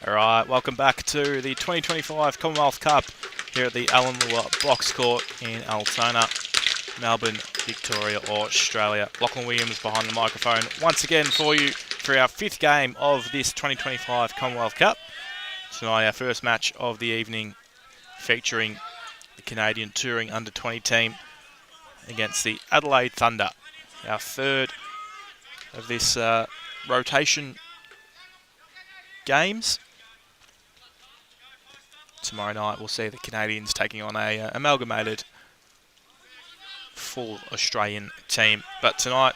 All right, welcome back to the 2025 Commonwealth Cup here at the Lewer Box Court in Altona, Melbourne, Victoria, Australia. Lachlan Williams behind the microphone once again for you for our fifth game of this 2025 Commonwealth Cup. Tonight, our first match of the evening featuring the Canadian Touring Under-20 team against the Adelaide Thunder. Our third of this rotation games. Tomorrow night we'll see the Canadians taking on a amalgamated full Australian team. But tonight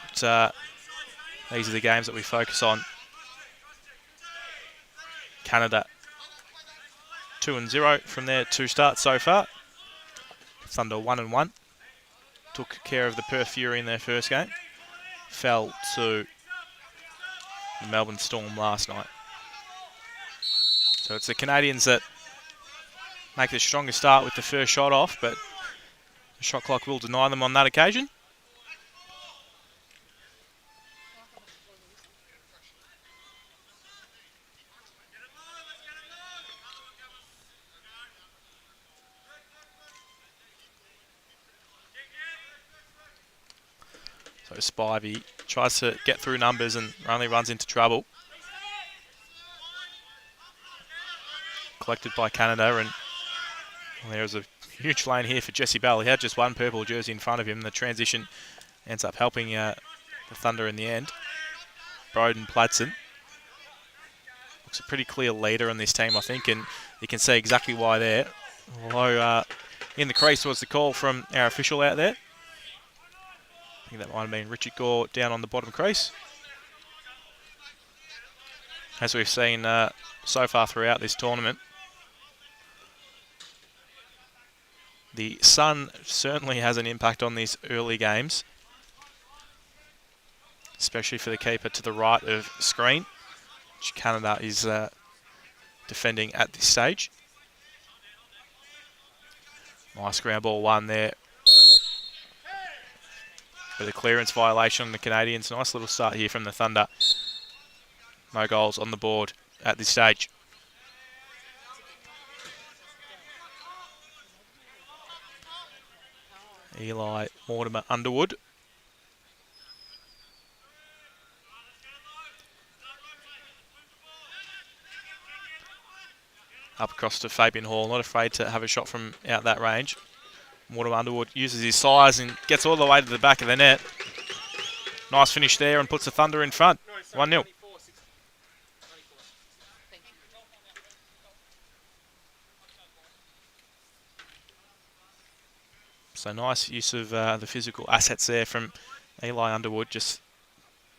these are the games that we focus on. Canada 2-0 from their two starts so far. Thunder 1-1. Took care of the Perth Fury in their first game. Fell to the Melbourne Storm last night. So it's the Canadians that make the strongest start with the first shot off, but the shot clock will deny them on that occasion. So Spivey tries to get through numbers and only runs into trouble. Collected by Canada, and there's a huge lane here for Jesse Bell. He had just one purple jersey in front of him. The transition ends up helping the Thunder in the end. Broden Pladsen looks a pretty clear leader on this team, I think, and you can see exactly why there. Although in the crease was the call from our official out there. I think that might have been Richard Gore down on the bottom crease. As we've seen so far throughout this tournament, the sun certainly has an impact on these early games, especially for the keeper to the right of screen, which Canada is defending at this stage. Nice ground ball one there. With a clearance violation on the Canadians. Nice little start here from the Thunder. No goals on the board at this stage. Eli Mortimer Underwood. Up across to Fabian Hall, not afraid to have a shot from out that range. Mortimer Underwood uses his size and gets all the way to the back of the net. Nice finish there and puts the Thunder in front. 1-0. So nice use of the physical assets there from Eli Underwood, just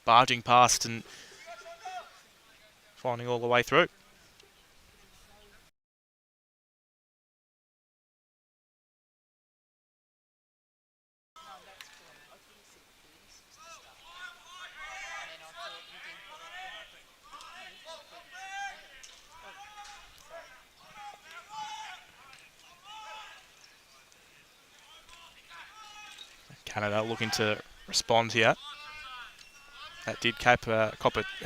barging past and finding all the way through. Canada looking to respond here. That did cop a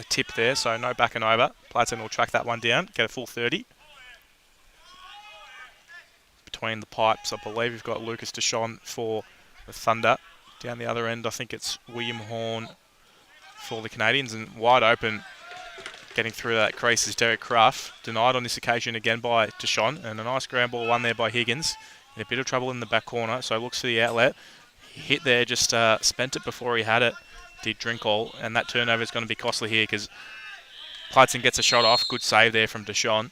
tip there, so no backing over. Pladsen will track that one down, get a full 30. Between the pipes, I believe we've got Lucas Deshawn for the Thunder. Down the other end, I think it's William Horn for the Canadians, and wide open, getting through that crease is Derek Cruff. Denied on this occasion again by Deshawn, and a nice ground ball one there by Higgins. In a bit of trouble in the back corner, so looks for the outlet. Hit there, just spent it before he had it. Did drink all, and that turnover is going to be costly here because Pladsen gets a shot off. Good save there from Deshawn.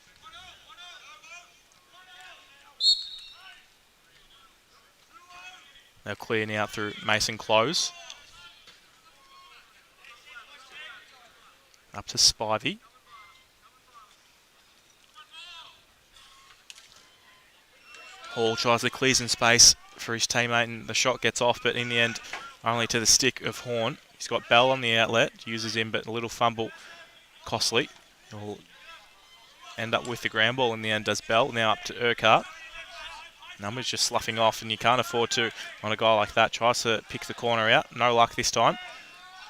They'll clear now through Mason Close. Up to Spivey. Hall tries to clear some space for his teammate, and the shot gets off, but in the end, only to the stick of Horn. He's got Bell on the outlet, uses him, but a little fumble costly. He'll end up with the ground ball in the end, does Bell. Now up to Urquhart. Numbers just sloughing off, and you can't afford to on a guy like that. Tries to pick the corner out. No luck this time.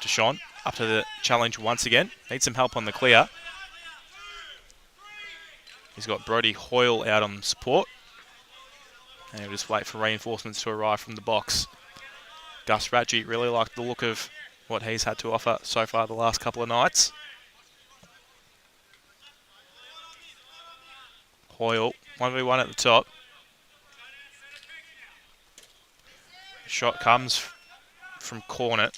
Deshawn up to the challenge once again. Needs some help on the clear. He's got Brody Hoyle out on support. And he'll just wait for reinforcements to arrive from the box. Gus Ratchie really liked the look of what he's had to offer so far the last couple of nights. Hoyle, 1v1 at the top. Shot comes from corner.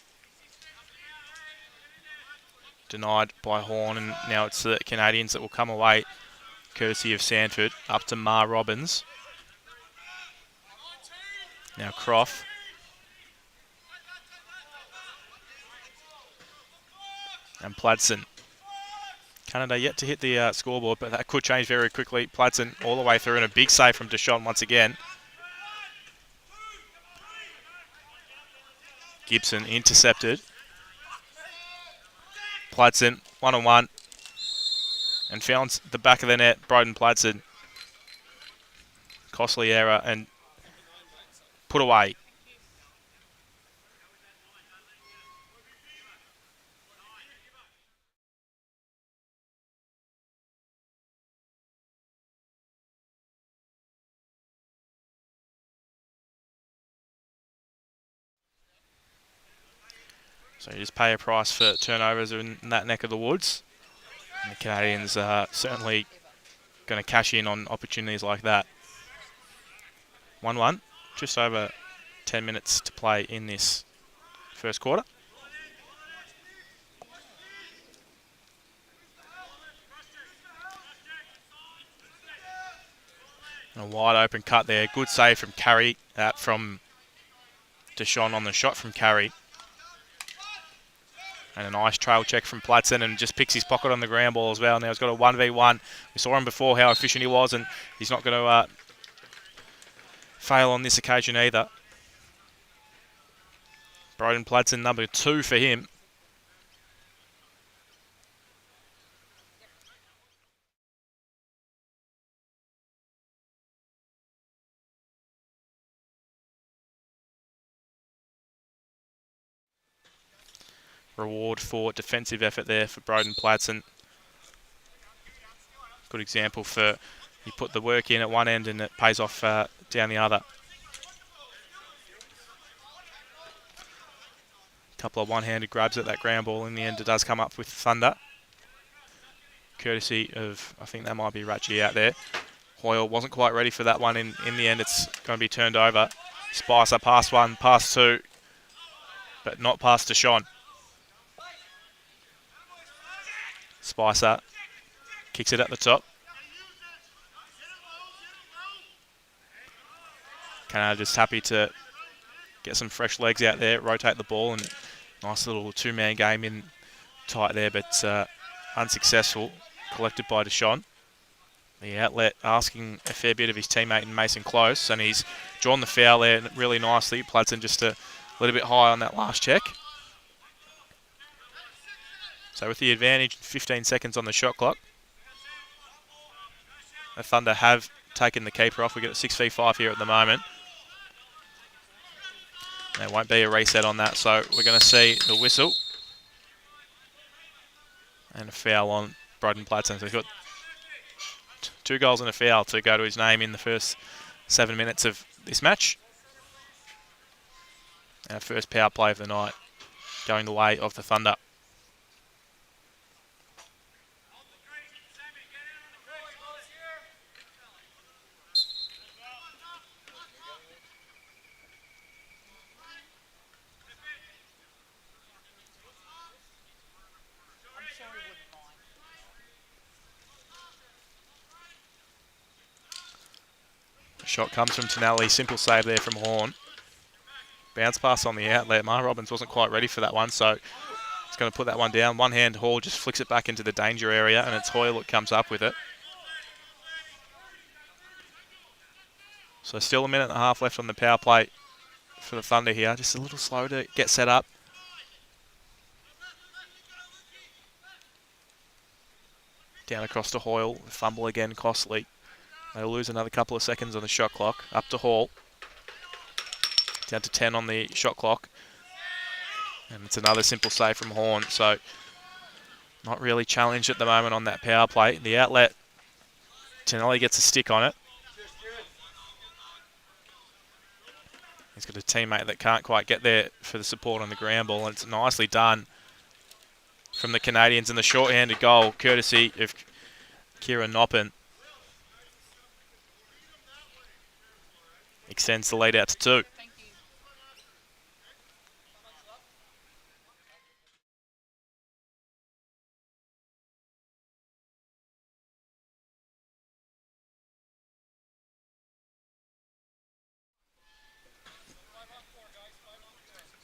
Denied by Horn, and now it's the Canadians that will come away, courtesy of Sanford, up to Mar Robbins. Now Croft. And Pladson. Canada yet to hit the scoreboard, but that could change very quickly. Pladson all the way through, and a big save from Deshawn once again. Gibson intercepted. Pladson, 1-on-1. And found the back of the net, Broden Pladson. Costly error and put away. So you just pay a price for turnovers in that neck of the woods. And the Canadians are certainly going to cash in on opportunities like that. 1-1, just over 10 minutes to play in this first quarter. And a wide open cut there. Good save from Carey, from Deshawn on the shot from Carey. And a nice trail check from Pladson, and just picks his pocket on the ground ball as well. Now he's got a 1v1. We saw him before how efficient he was, and he's not going to fail on this occasion either. Broden Pladson, number 2 for him. Reward for defensive effort there for Broden Pladson. Good example for you put the work in at one end and it pays off down the other. Couple of one-handed grabs at that ground ball. In the end, it does come up with thunder. Courtesy of, I think that might be Ratchie out there. Hoyle wasn't quite ready for that one. In the end, it's going to be turned over. Spicer past 1, past 2, but not past Deshawn. Spicer kicks it at the top. Canada just happy to get some fresh legs out there, rotate the ball, and nice little two-man game in tight there, but unsuccessful. Collected by Deshawn. The outlet asking a fair bit of his teammate in Mason Close, and he's drawn the foul there really nicely. Pladson just a little bit high on that last check. So with the advantage, 15 seconds on the shot clock. The Thunder have taken the keeper off. We've got a 6v5 here at the moment. There won't be a reset on that, so we're going to see the whistle. And a foul on Broden Pladson. So he's got 2 goals and a foul to go to his name in the first 7 minutes of this match. And our first power play of the night going the way of the Thunder. Shot comes from Tonelli. Simple save there from Horn. Bounce pass on the outlet. Mar Robbins wasn't quite ready for that one, so he's going to put that one down. One hand Hall just flicks it back into the danger area, and it's Hoyle that comes up with it. So still a minute and a half left on the power play for the Thunder here. Just a little slow to get set up. Down across to Hoyle. Fumble again, costly. They'll lose another couple of seconds on the shot clock. Up to Hall. Down to 10 on the shot clock. And it's another simple save from Horn. So not really challenged at the moment on that power play. The outlet Tonelli gets a stick on it. He's got a teammate that can't quite get there for the support on the ground ball, and it's nicely done from the Canadians, and the short-handed goal, courtesy of Kieran Noppen, extends the lead out to 2.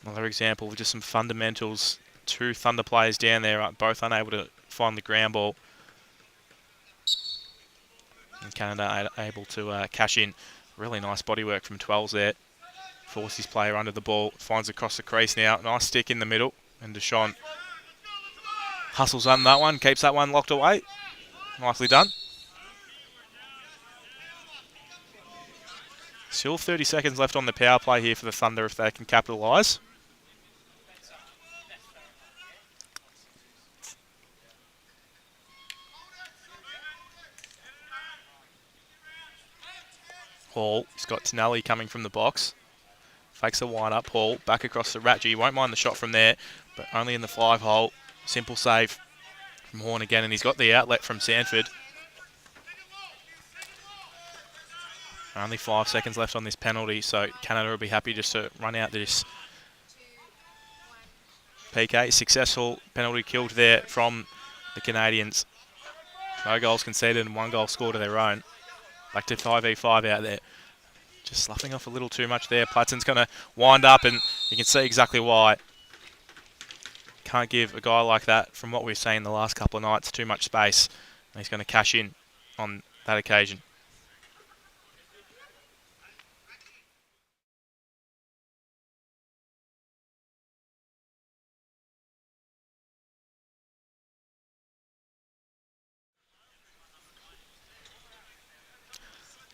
Another example of just some fundamentals. 2 Thunder players down there are both unable to find the ground ball. And Canada able to cash in. Really nice bodywork from 12s there. Force his player under the ball. Finds across the crease now. Nice stick in the middle. And Deshaun hustles on that one. Keeps that one locked away. Nicely done. Still 30 seconds left on the power play here for the Thunder if they can capitalise. Hall, he's got Tonelli coming from the box. Fakes a wind up. Hall back across the Ratji. Won't mind the shot from there, but only in the 5 hole. Simple save from Horn again, and he's got the outlet from Sanford. Only 5 seconds left on this penalty, so Canada will be happy just to run out this PK. Successful penalty killed there from the Canadians. No goals conceded and 1 goal scored of their own. Back to 5v5 out there. Just sloughing off a little too much there. Platton's going to wind up, and you can see exactly why. Can't give a guy like that, from what we've seen the last couple of nights, too much space. And he's going to cash in on that occasion.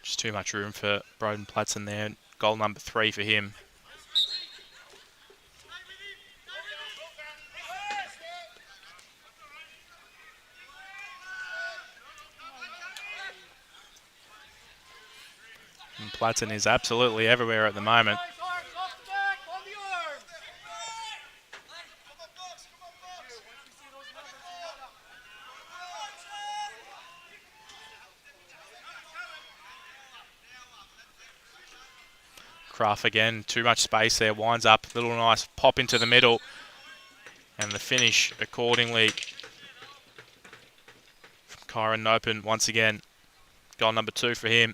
Just too much room for Broden Platson there. Goal number 3 for him. And Platson is absolutely everywhere at the moment. Cruff again, too much space there, winds up, little nice pop into the middle, and the finish accordingly from Kyron Noppen once again. Goal number 2 for him.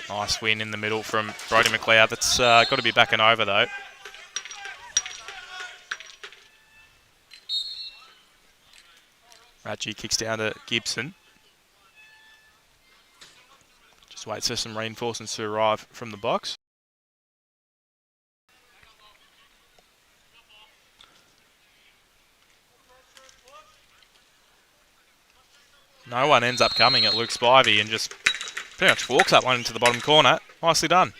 Nice win in the middle from Brodie McLeod. That's got to be back and over though. Ratji kicks down to Gibson. Just waits for some reinforcements to arrive from the box. No one ends up coming at Luke Spivey and just pretty much walks that one into the bottom corner. Nicely done.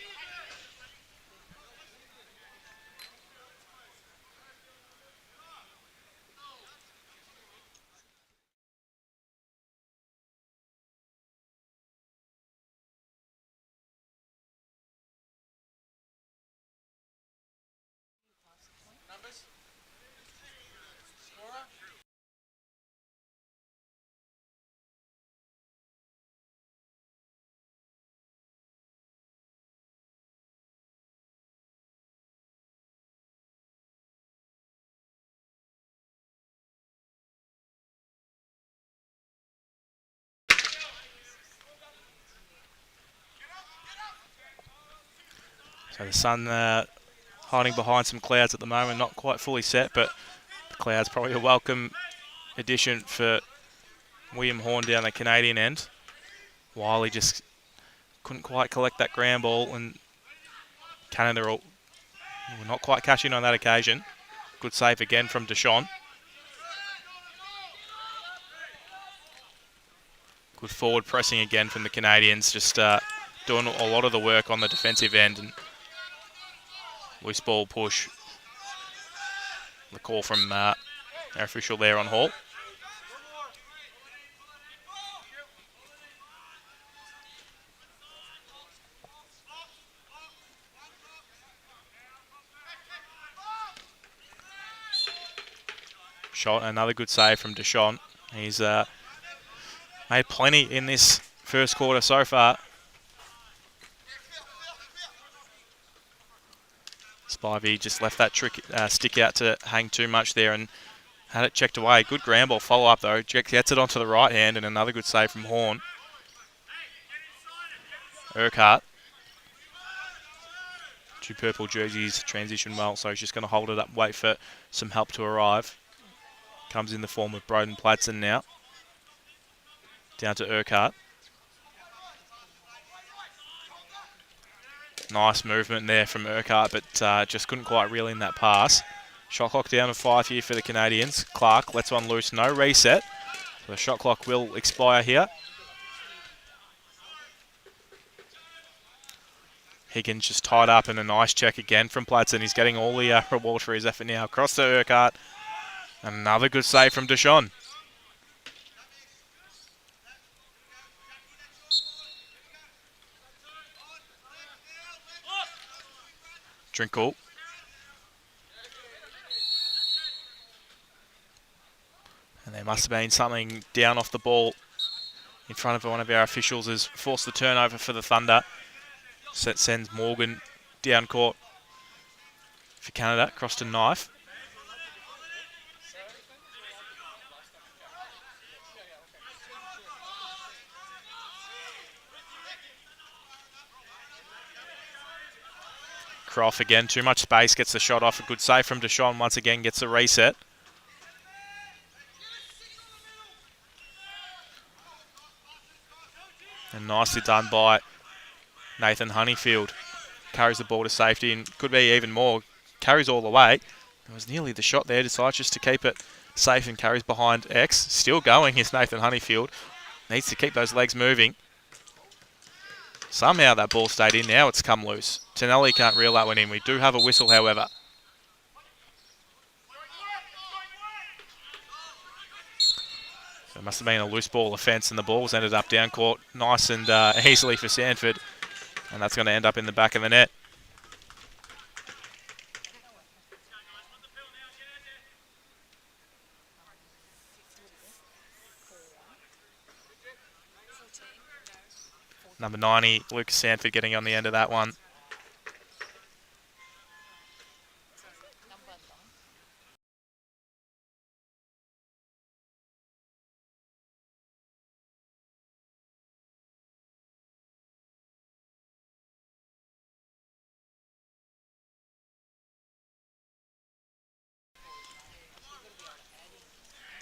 So the sun hiding behind some clouds at the moment, not quite fully set, but the clouds probably a welcome addition for William Horn down the Canadian end. Wiley just couldn't quite collect that ground ball, and Canada were not quite cashing on that occasion. Good save again from Deshaun. Good forward pressing again from the Canadians, just doing a lot of the work on the defensive end. And loose ball push. The call from our official there on Hall. Shot, another good save from Deshaun. He's made plenty in this first quarter so far. Spivey just left that stick out to hang too much there and had it checked away. Good ground ball follow up though. Gets it onto the right hand and another good save from Horn. Urquhart. Two purple jerseys transition well, so he's just going to hold it up, wait for some help to arrive. Comes in the form of Broden Platson now. Down to Urquhart. Nice movement there from Urquhart, but just couldn't quite reel in that pass. Shot clock down to 5 here for the Canadians. Clark lets one loose, no reset. So the shot clock will expire here. Higgins just tied up and a nice check again from Platson. He's getting all the reward for his effort now. Across to Urquhart. Another good save from Deshaun. Drinkle. And there must have been something down off the ball in front of one of our officials has forced the turnover for the Thunder. Sends Morgan down court for Canada. Across to Knife. Croft again, too much space, gets the shot off. A good save from Deshaun once again, gets a reset. And nicely done by Nathan Honeyfield. Carries the ball to safety and could be even more. Carries all the way. It was nearly the shot there, decides just to keep it safe and carries behind X. Still going is Nathan Honeyfield. Needs to keep those legs moving. Somehow that ball stayed in. Now it's come loose. Tonelli can't reel that one in. We do have a whistle, however. So it must have been a loose ball offence and the ball's ended up down court nice and easily for Sanford. And that's going to end up in the back of the net. Number 90, Lucas Sanford getting on the end of that one.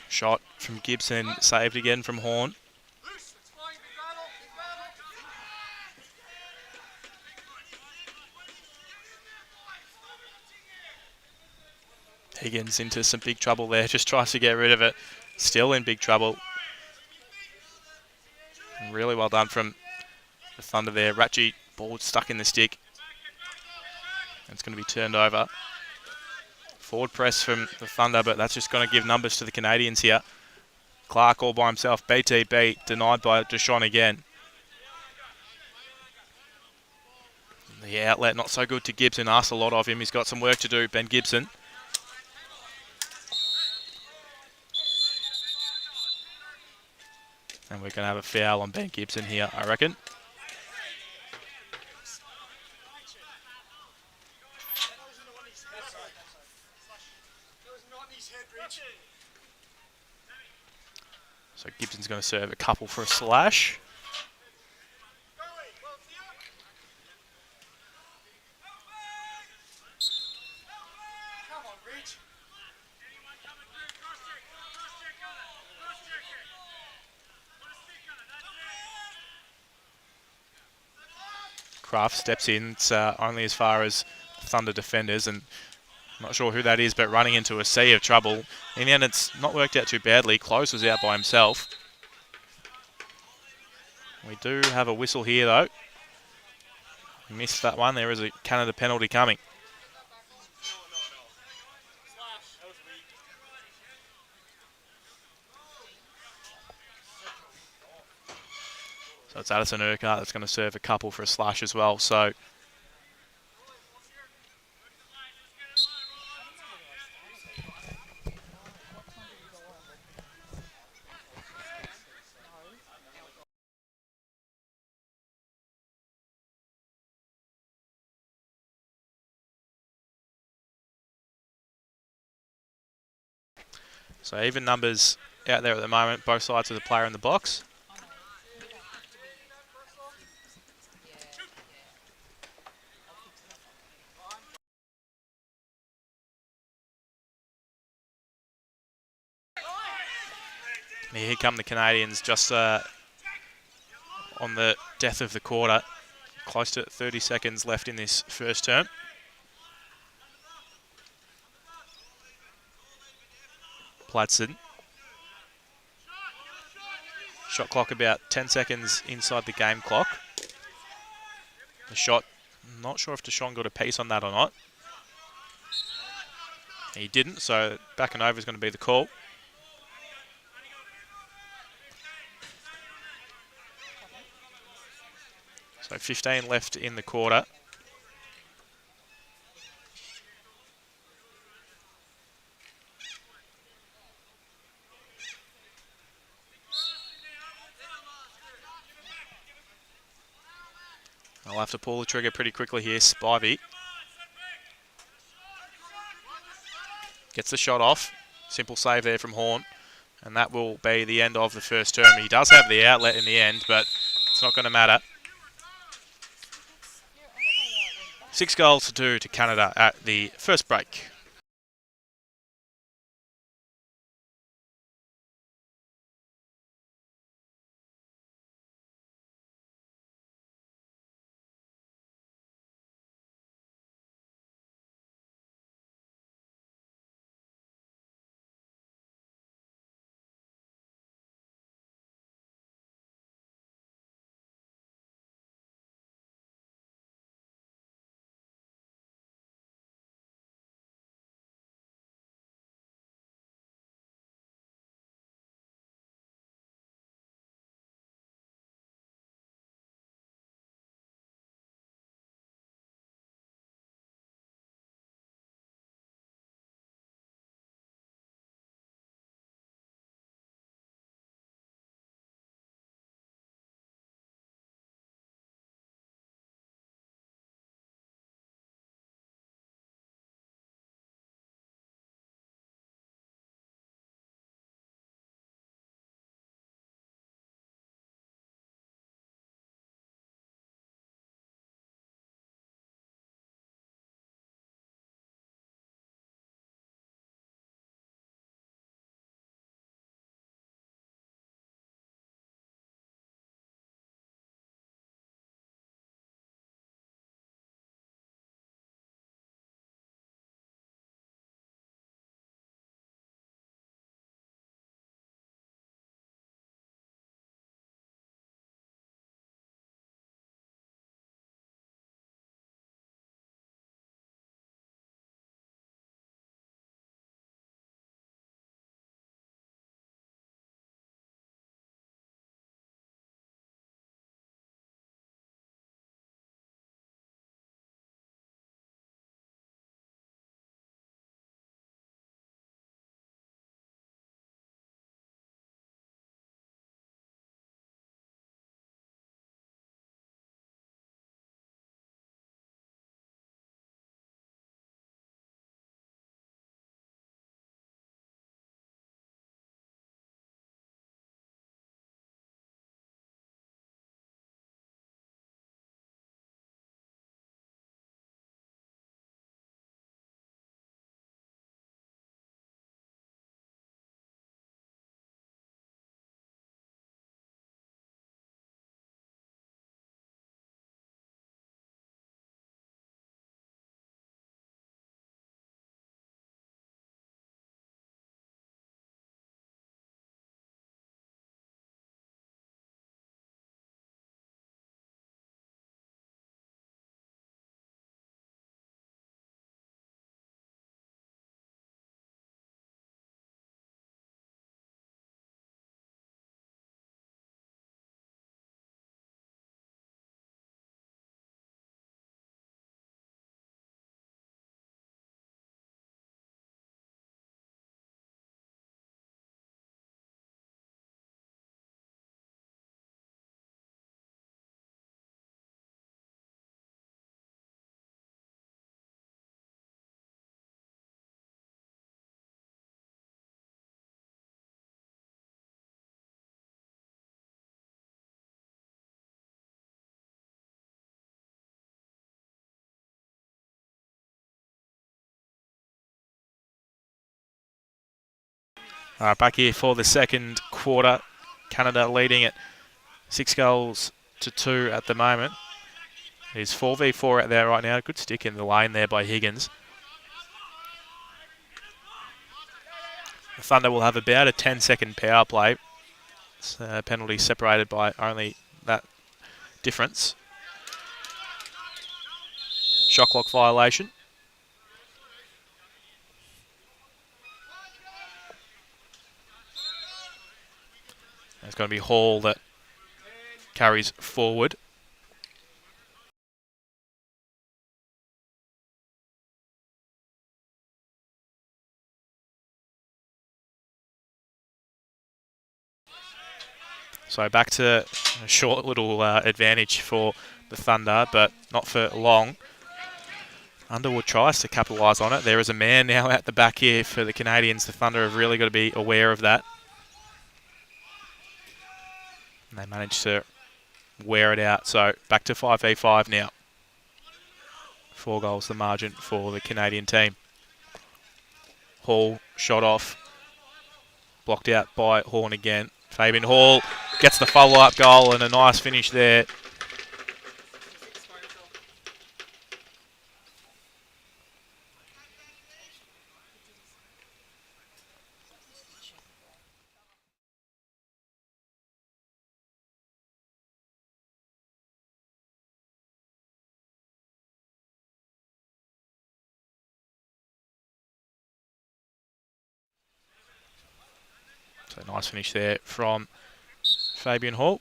Shot from Gibson, saved again from Horn. Higgins into some big trouble there, just tries to get rid of it. Still in big trouble. And really well done from the Thunder there. Ratchie, ball stuck in the stick. It's going to be turned over. Forward press from the Thunder, but that's just going to give numbers to the Canadians here. Clark all by himself. BTB denied by Deshaun again. The outlet not so good to Gibson. Asked a lot of him. He's got some work to do, Ben Gibson. And we're going to have a foul on Ben Gibson here, I reckon. So Gibson's going to serve a couple for a slash. Kraft steps in. It's only as far as Thunder defenders, and Not sure who that is, but running into a sea of trouble. In the end, it's not worked out too badly. Close was out by himself. We do have a whistle here, though. Missed that one. There is a Canada penalty coming. So it's Addison Urquhart that's going to serve a couple for a slash as well. So even numbers out there at the moment, both sides of the player in the box. And here come the Canadians just on the death of the quarter. Close to 30 seconds left in this first term. Pladson. Shot clock about 10 seconds inside the game clock. The shot, not sure if Deshaun got a piece on that or not. He didn't, so back and over is going to be the call. So 15 left in the quarter. I'll have to pull the trigger pretty quickly here. Spivey gets the shot off. Simple save there from Horn. And that will be the end of the first term. He does have the outlet in the end, but it's not going to matter. 6 goals to 2 to Canada at the first break. Back here for the second quarter. Canada leading it 6-2 at the moment. It's 4v4 out there right now. Good stick in the lane there by Higgins. The Thunder will have about a 10-second power play. It's a penalty separated by only that difference. Shot clock violation. It's going to be Hall that carries forward. So back to a short little advantage for the Thunder, but not for long. Underwood tries to capitalise on it. There is a man now at the back here for the Canadians. The Thunder have really got to be aware of that. And they managed to wear it out. So back to 5v5 now. 4 goals the margin for the Canadian team. Hall shot off. Blocked out by Horn again. Fabian Hall gets the follow-up goal and a nice finish there. So nice finish there from Fabian Hall.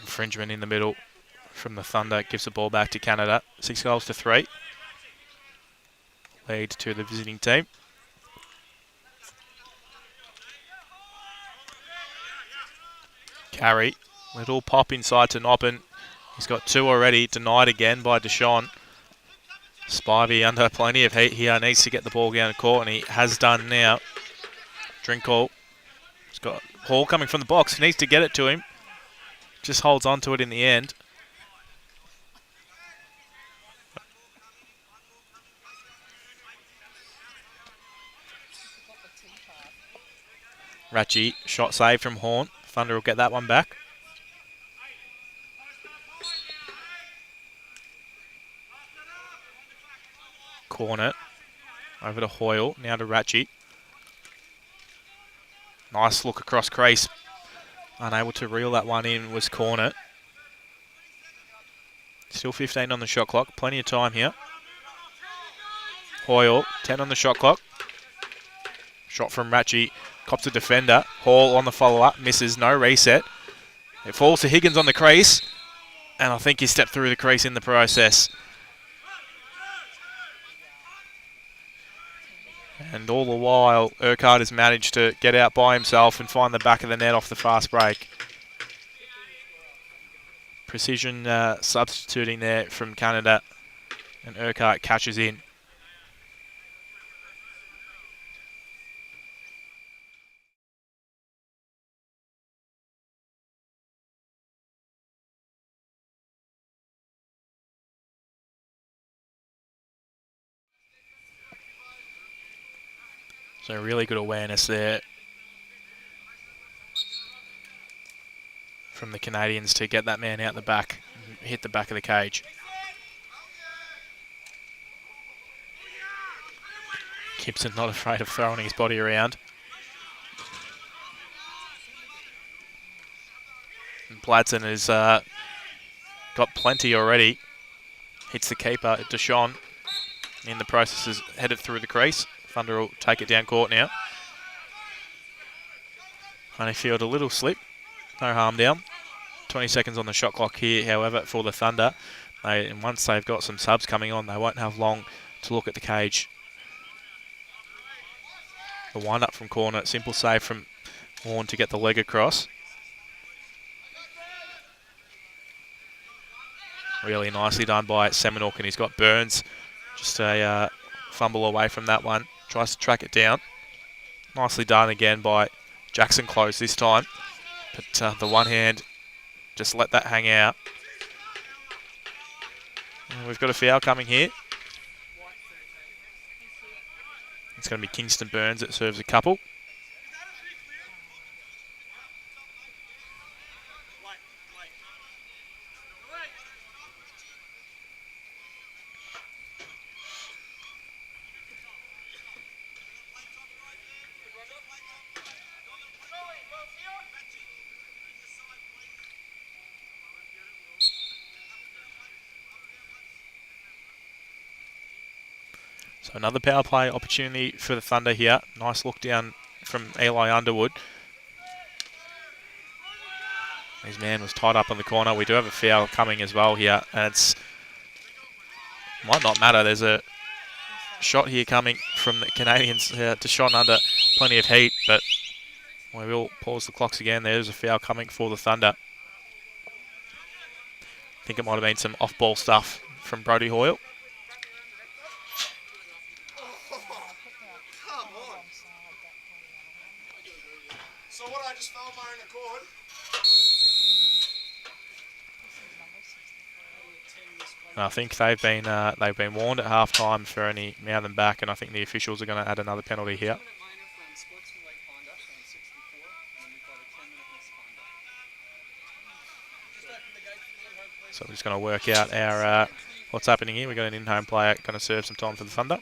Infringement in the middle from the Thunder gives the ball back to Canada. 6-3. Lead to the visiting team. Carry. Little pop inside to Noppen. He's got 2 already. Denied again by Deshawn. Spivey under plenty of heat here. Needs to get the ball down the court, and he has done now. Drinkall. He's got Hall coming from the box. Needs to get it to him. Just holds on to it in the end. Ratchie, shot saved from Horn. Thunder will get that one back. Corner. Over to Hoyle. Now to Ratchie. Nice look across crease. Unable to reel that one in was Corner. Still 15 on the shot clock. Plenty of time here. Hoyle, 10 on the shot clock. Shot from Ratchie. Cops a defender. Hall on the follow-up. Misses. No reset. It falls to Higgins on the crease. And I think he stepped through the crease in the process. And all the while, Urquhart has managed to get out by himself and find the back of the net off the fast break. Precision substituting there from Canada. And Urquhart catches in. So really good awareness there from the Canadians to get that man out the back and hit the back of the cage. Gibson not afraid of throwing his body around. And Bladson has got plenty already. Hits the keeper, Deshawn. In the process is headed through the crease. Thunder will take it down court now. Honeyfield a little slip. No harm down. 20 seconds on the shot clock here, however, for the Thunder. And once they've got some subs coming on, they won't have long to look at the cage. The wind-up from Corner. Simple save from Horn to get the leg across. Really nicely done by Seminole, and he's got Burns. Just a fumble away from that one. Tries to track it down. Nicely done again by Jackson Close this time. But the one hand just let that hang out. And we've got a foul coming here. It's going to be Kingston Burns that serves a couple. So another power play opportunity for the Thunder here. Nice look down from Eli Underwood. His man was tied up in the corner. We do have a foul coming as well here. And it's might not matter. There's a shot here coming from the Canadians to Sean under plenty of heat. But we will pause the clocks again. There's a foul coming for the Thunder. I think it might have been some off-ball stuff from Brodie Hoyle. So what, I just fell my own accord? I think they've been warned at half-time for any mouthing back, and I think the officials are going to add another penalty here. So we're just going to work out our what's happening here. We've got an in-home player going to serve some time for the Thunder.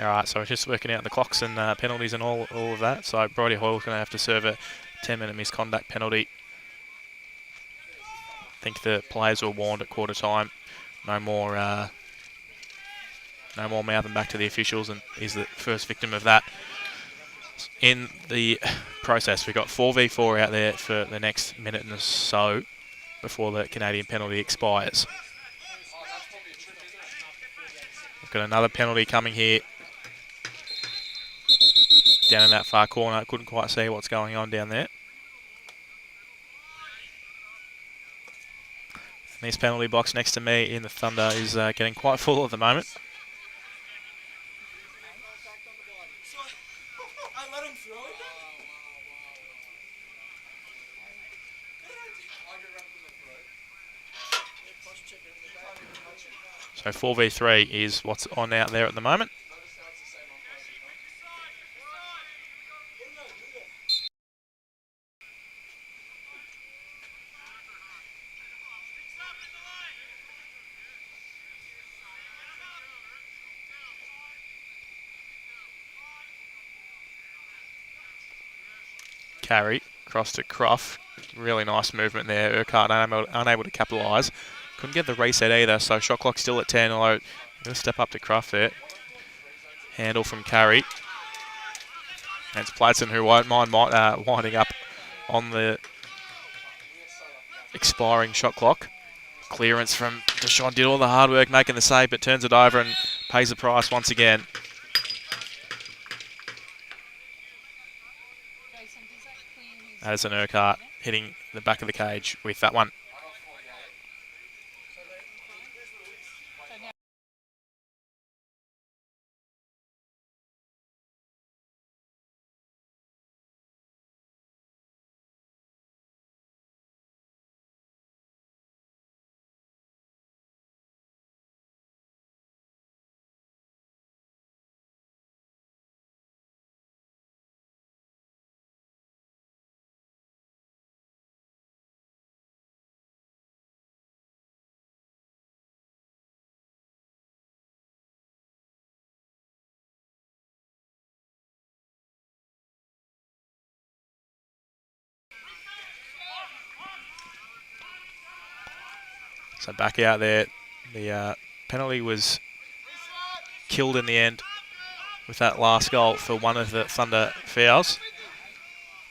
All right, so we're just working out the clocks and penalties and all of that. So Brodie Hoyle's going to have to serve a 10-minute misconduct penalty. I think the players were warned at quarter time. No more mouthing back to the officials, and he's the first victim of that. In the process, we've got 4v4 out there for the next minute and so before the Canadian penalty expires. We've got another penalty coming here. Down in that far corner, couldn't quite see what's going on down there. And this penalty box next to me in the Thunder is getting quite full at the moment. So 4v3 is what's on out there at the moment. Carry across to Croft. Really nice movement there. Urquhart unable to capitalise. Couldn't get the reset either, so shot clock still at 10. Although, going to step up to Croft there. Handle from Carey. And it's Pladson who won't mind winding up on the expiring shot clock. Clearance from Deshaun, did all the hard work making the save, but turns it over and pays the price once again. Addison Urquhart hitting the back of the cage with that one. So back out there, the penalty was killed in the end with that last goal for one of the Thunder fouls.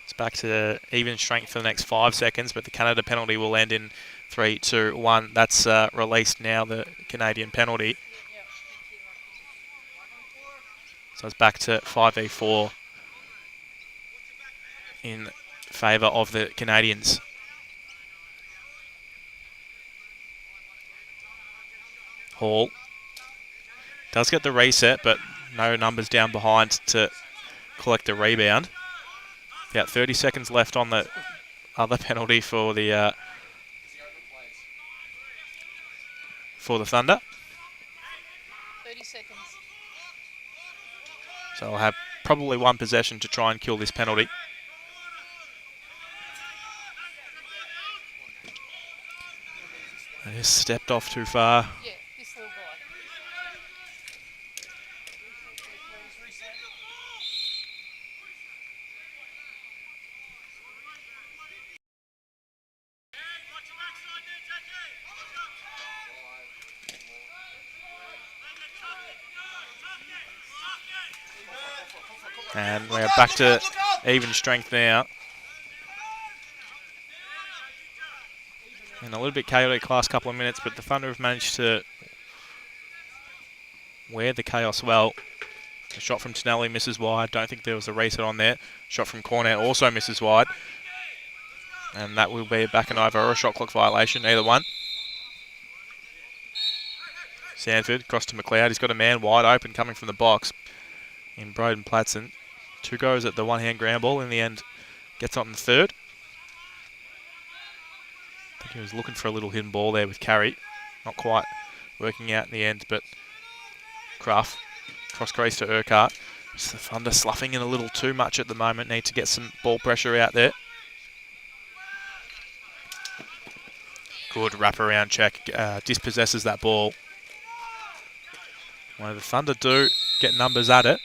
It's back to even strength for the next 5 seconds, but the Canada penalty will end in 3, 2, 1. That's released now, the Canadian penalty. So it's back to 5v4 in favour of the Canadians. Hall does get the reset, but no numbers down behind to collect the rebound. About 30 seconds left on the other penalty for the Thunder. 30 seconds. So I'll have probably one possession to try and kill this penalty. I just stepped off too far. Yeah, this little guy. And we're back to even strength now. And a little bit chaotic last couple of minutes, but the Thunder have managed to wear the chaos well. A shot from Tonelli misses wide. Don't think there was a reset on there. Shot from Cornet also misses wide. And that will be a back and over or a shot clock violation, either one. Sanford across to McLeod. He's got a man wide open coming from the box in Broden Platson. 2 goes at the one-hand ground ball. In the end, gets on the third. I think he was looking for a little hidden ball there with Carey. Not quite working out in the end, but Cruff cross crease to Urquhart. Just the Thunder sloughing in a little too much at the moment. Need to get some ball pressure out there. Good wraparound check. Dispossesses that ball. When the Thunder do get numbers at it.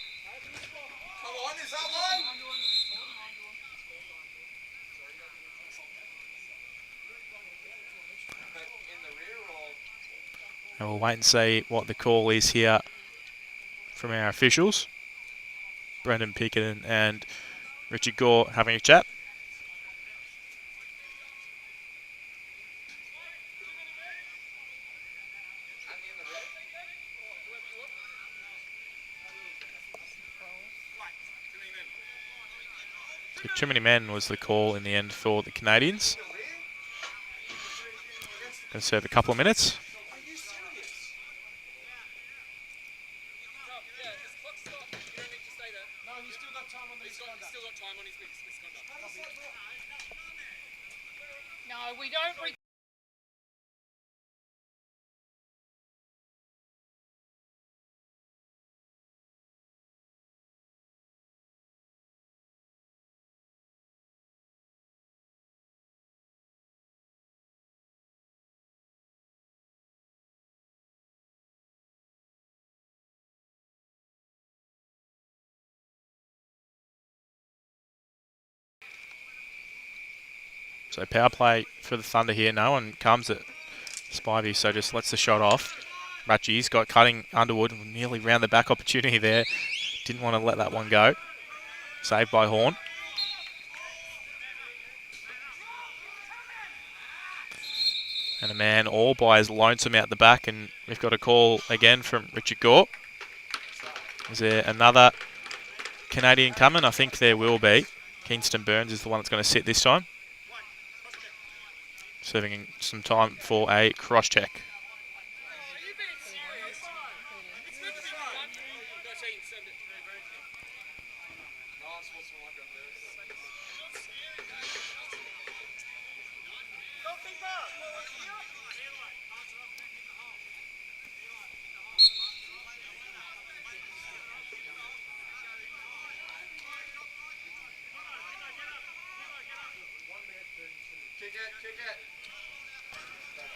And we'll wait and see what the call is here from our officials. Brendan Pickett and Richard Gore having a chat. So too many men was the call in the end for the Canadians. Going to serve a couple of minutes. No, we don't. So power play for the Thunder here. No one comes at Spivey, so just lets the shot off. Ratchie's got cutting Underwood, nearly round the back opportunity there. Didn't want to let that one go. Saved by Horn. And a man all by his lonesome out the back, and we've got a call again from Richard Gore. Is there another Canadian coming? I think there will be. Kingston Burns is the one that's going to sit this time. Serving some time for a cross check.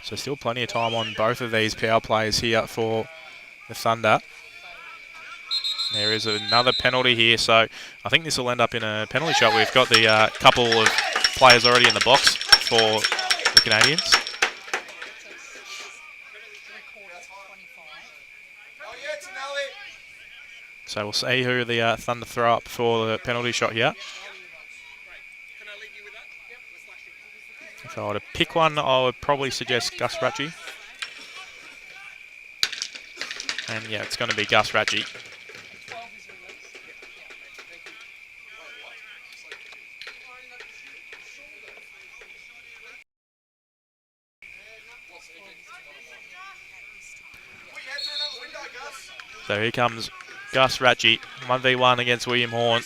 So still plenty of time on both of these power plays here for the Thunder. There is another penalty here, so I think this will end up in a penalty shot. We've got the couple of players already in the box for the Canadians. Oh yeah, Tinelli. So we'll see who the Thunder throw up for the penalty shot here. If I were to pick one, I would probably suggest Gus Ratchie. And yeah, it's going to be Gus Ratchie. So here comes Gus Ratchie, 1v1 against William Horn.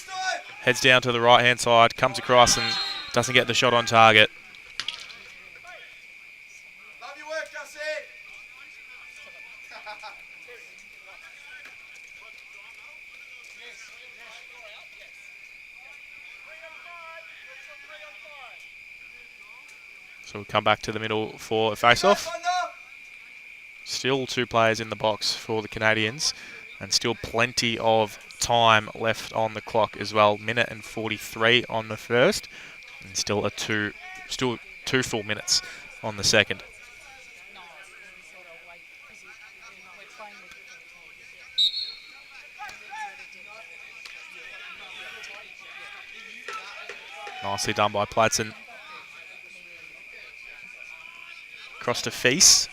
Heads down to the right-hand side, comes across and doesn't get the shot on target. Love your work, Gussie. So we'll come back to the middle for a face-off. Still 2 players in the box for the Canadians, and still plenty of time left on the clock as well. Minute and 43 on the first, and still two full minutes on the second. Nicely done by Platson. Across to Feast.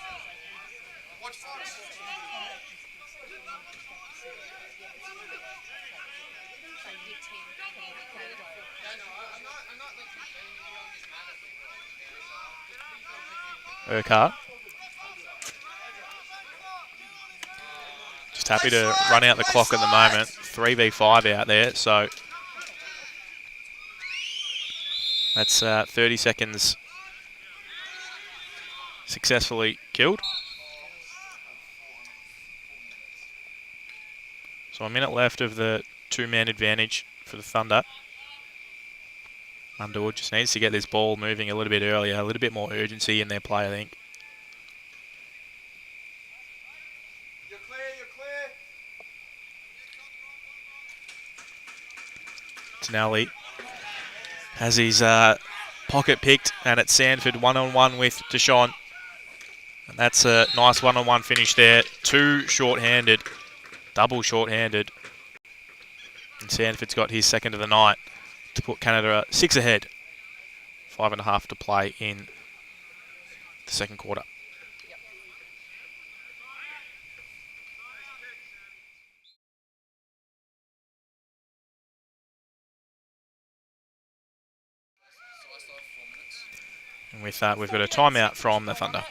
Urquhart. Just happy to run out the clock at the moment. 3v5 out there, so that's 30 seconds successfully killed. So a minute left of the 2-man advantage for the Thunder. Underwood just needs to get this ball moving a little bit earlier, a little bit more urgency in their play, I think. You're clear. Tinelli has his pocket picked, and it's Sanford one-on-one with Deshaun. And that's a nice one-on-one finish there. 2 short-handed, double short-handed. And Sanford's got his second of the night to put Canada 6 ahead. 5.5 to play in the second quarter. And with that, we've got a timeout from the Thunder.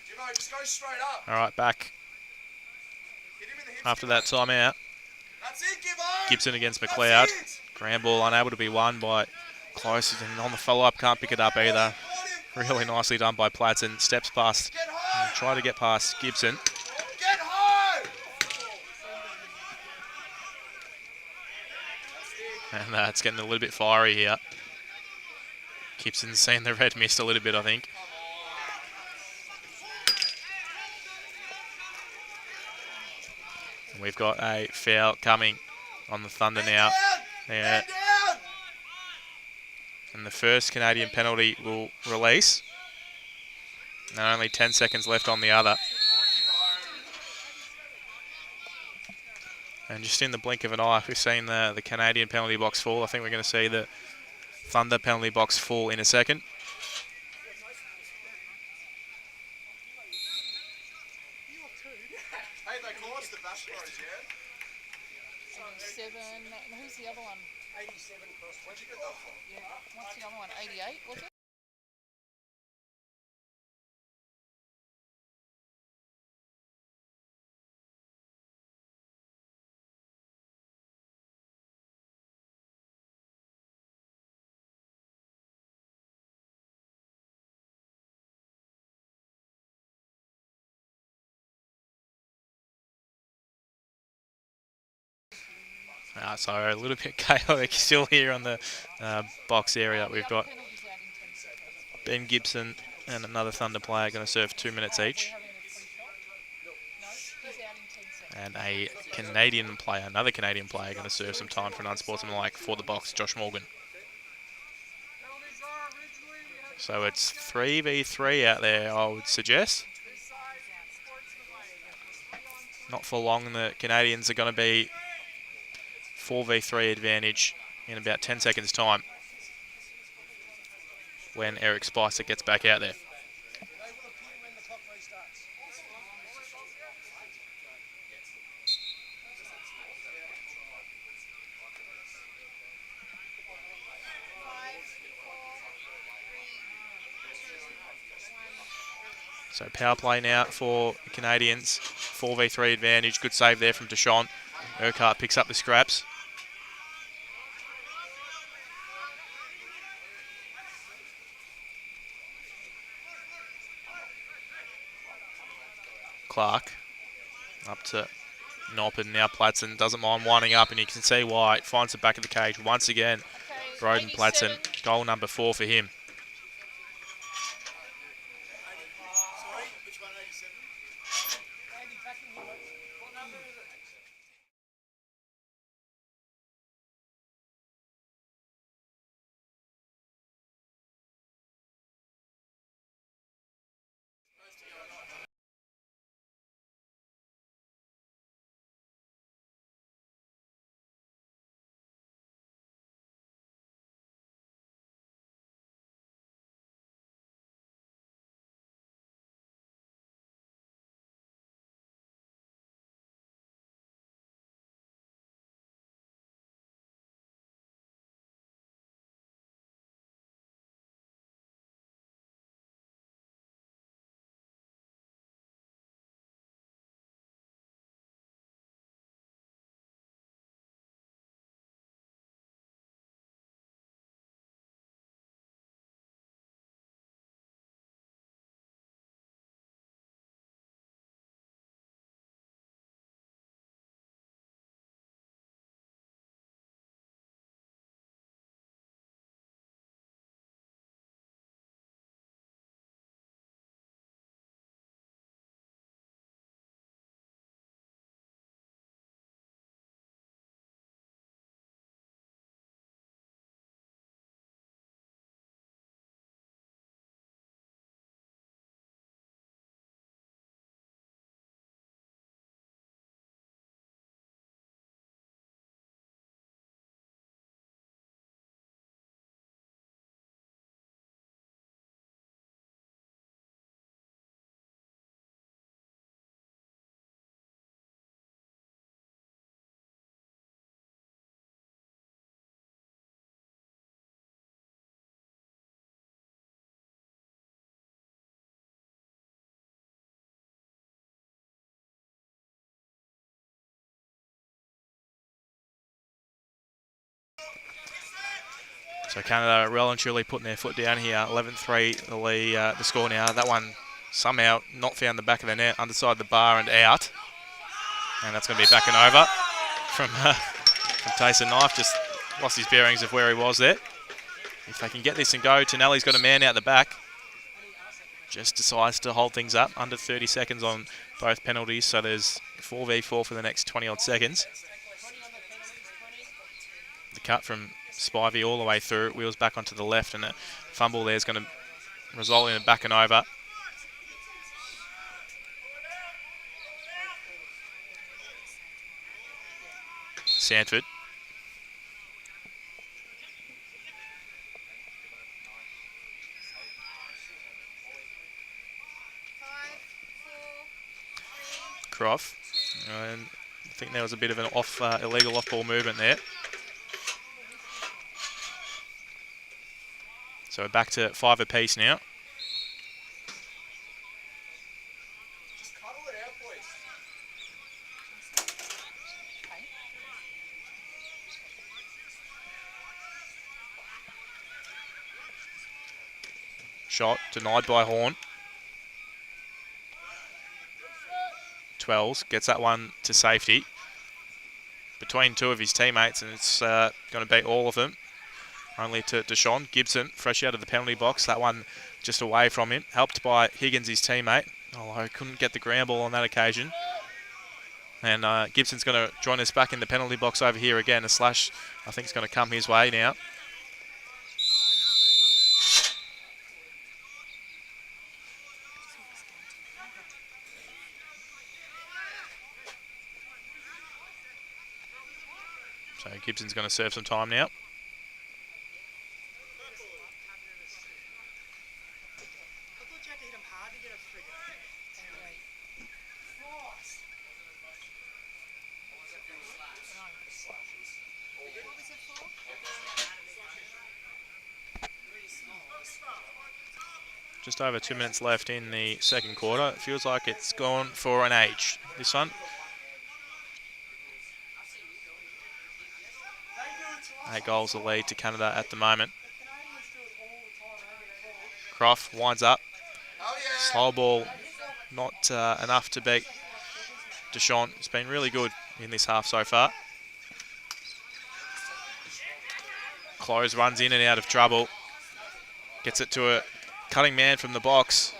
Jimbo, just go straight up. All right, back Hit him in the hips, after Gibbo. that timeout. That's it, Gibbo. Gibson against That's McLeod. it. Grand ball unable to be won by Close, and on the follow-up can't pick it up either. Really nicely done by Platson. Steps past Get high. and try to get past Gibson. Get high. And it's getting a little bit fiery here. Gibson's seen the red mist a little bit, I think. And we've got a foul coming on the Thunder now. Yeah. And the first Canadian penalty will release. And only 10 seconds left on the other. And just in the blink of an eye, we've seen the Canadian penalty box fall. I think we're going to see the Thunder penalty box fall in a second. Hey, they call us the Bash Bros, yeah? 87. And who's the other one? 87 cross. Where'd you get that from? Yeah. What's the other one? 88, was it? So a little bit chaotic still here on the box area. We've got Penalties out in 10 seconds. Ben Gibson and another Thunder player going to serve 2 minutes each. We're having a free shot. No, he's out in 10 seconds. And a Canadian player, another Canadian player, going to serve some time for an unsportsmanlike for the box, Josh Morgan. So it's 3v3 out there, I would suggest. Not for long, the Canadians are going to be 4v3 advantage in about 10 seconds' time when Eric Spicer gets back out there. So power play now for the Canadians. 4v3 advantage. Good save there from Deshaun. Urquhart picks up the scraps. Clark up to Noppin. Now Platson doesn't mind winding up, and you can see why. Finds the back of the cage once again. Okay, Broden 87. Platson, goal number 4 for him. Sorry, which one, 87? What number is it? So Canada well and truly putting their foot down here. 11-3 the score now. That one somehow not found the back of the net, underside the bar and out. And that's going to be back and over from Tayson Knife. Just lost his bearings of where he was there. If they can get this and go, Tonelli's got a man out the back. Just decides to hold things up. Under 30 seconds on both penalties, so there's 4v4 for the next 20-odd seconds. The cut from Spivey all the way through, wheels back onto the left, and a fumble there is going to result in a back and over. Sanford. Croft. And I think there was a bit of an illegal off-ball movement there. So we're back to 5 apiece now. Just cuddle it out, boys. Shot denied by Horn. 12s gets that one to safety. Between two of his teammates, and it's going to beat all of them. Only to Deshaun. Gibson, fresh out of the penalty box. That one just away from him. Helped by Higgins, his teammate. Although couldn't get the ground ball on that occasion. And Gibson's going to join us back in the penalty box over here again. A slash, I think, is going to come his way now. So Gibson's going to serve some time now. Just over 2 minutes left in the second quarter. It feels like it's gone for an age, this one. 8 goals the lead to Canada at the moment. Croft winds up. Slow ball, not enough to beat Deshaun. It's been really good in this half so far. Close runs in and out of trouble. Gets it to a cutting man from the box.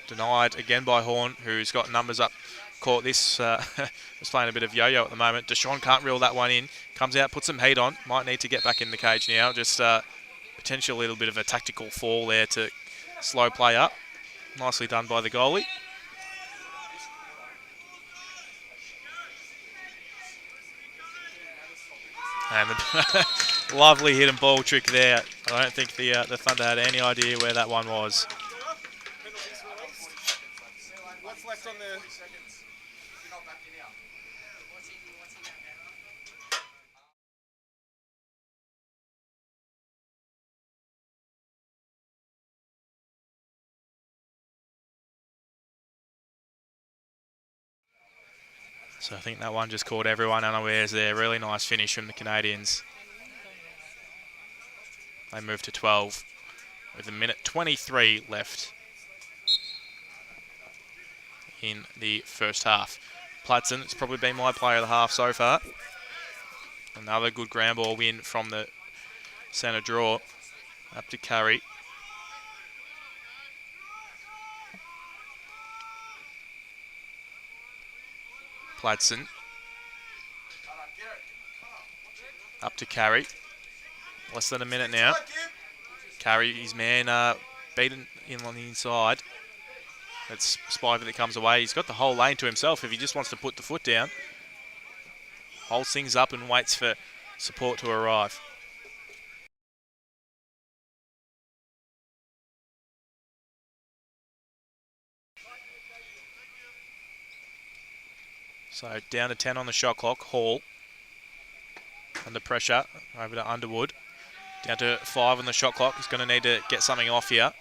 Denied again by Horn, who's got numbers up. Caught this, was playing a bit of yo-yo at the moment. Deshaun can't reel that one in. Comes out, puts some heat on. Might need to get back in the cage now. Just potentially a little bit of a tactical fall there to slow play up. Nicely done by the goalie. And the lovely hidden ball trick there. I don't think the Thunder had any idea where that one was. What's left on the... So I think that one just caught everyone unawares there. Really nice finish from the Canadians. They move to 12 with a minute 23 left in the first half. Platson, it's probably been my player of the half so far. Another good ground ball win from the centre draw. Up to Curry. Platson. Up to Carey. Less than a minute now. Carey, his man, beaten in on the inside. It's Spiver that comes away. He's got the whole lane to himself if he just wants to put the foot down. Holds things up and waits for support to arrive. So down to 10 on the shot clock. Hall under pressure over to Underwood. Down to 5 on the shot clock. He's going to need to get something off here.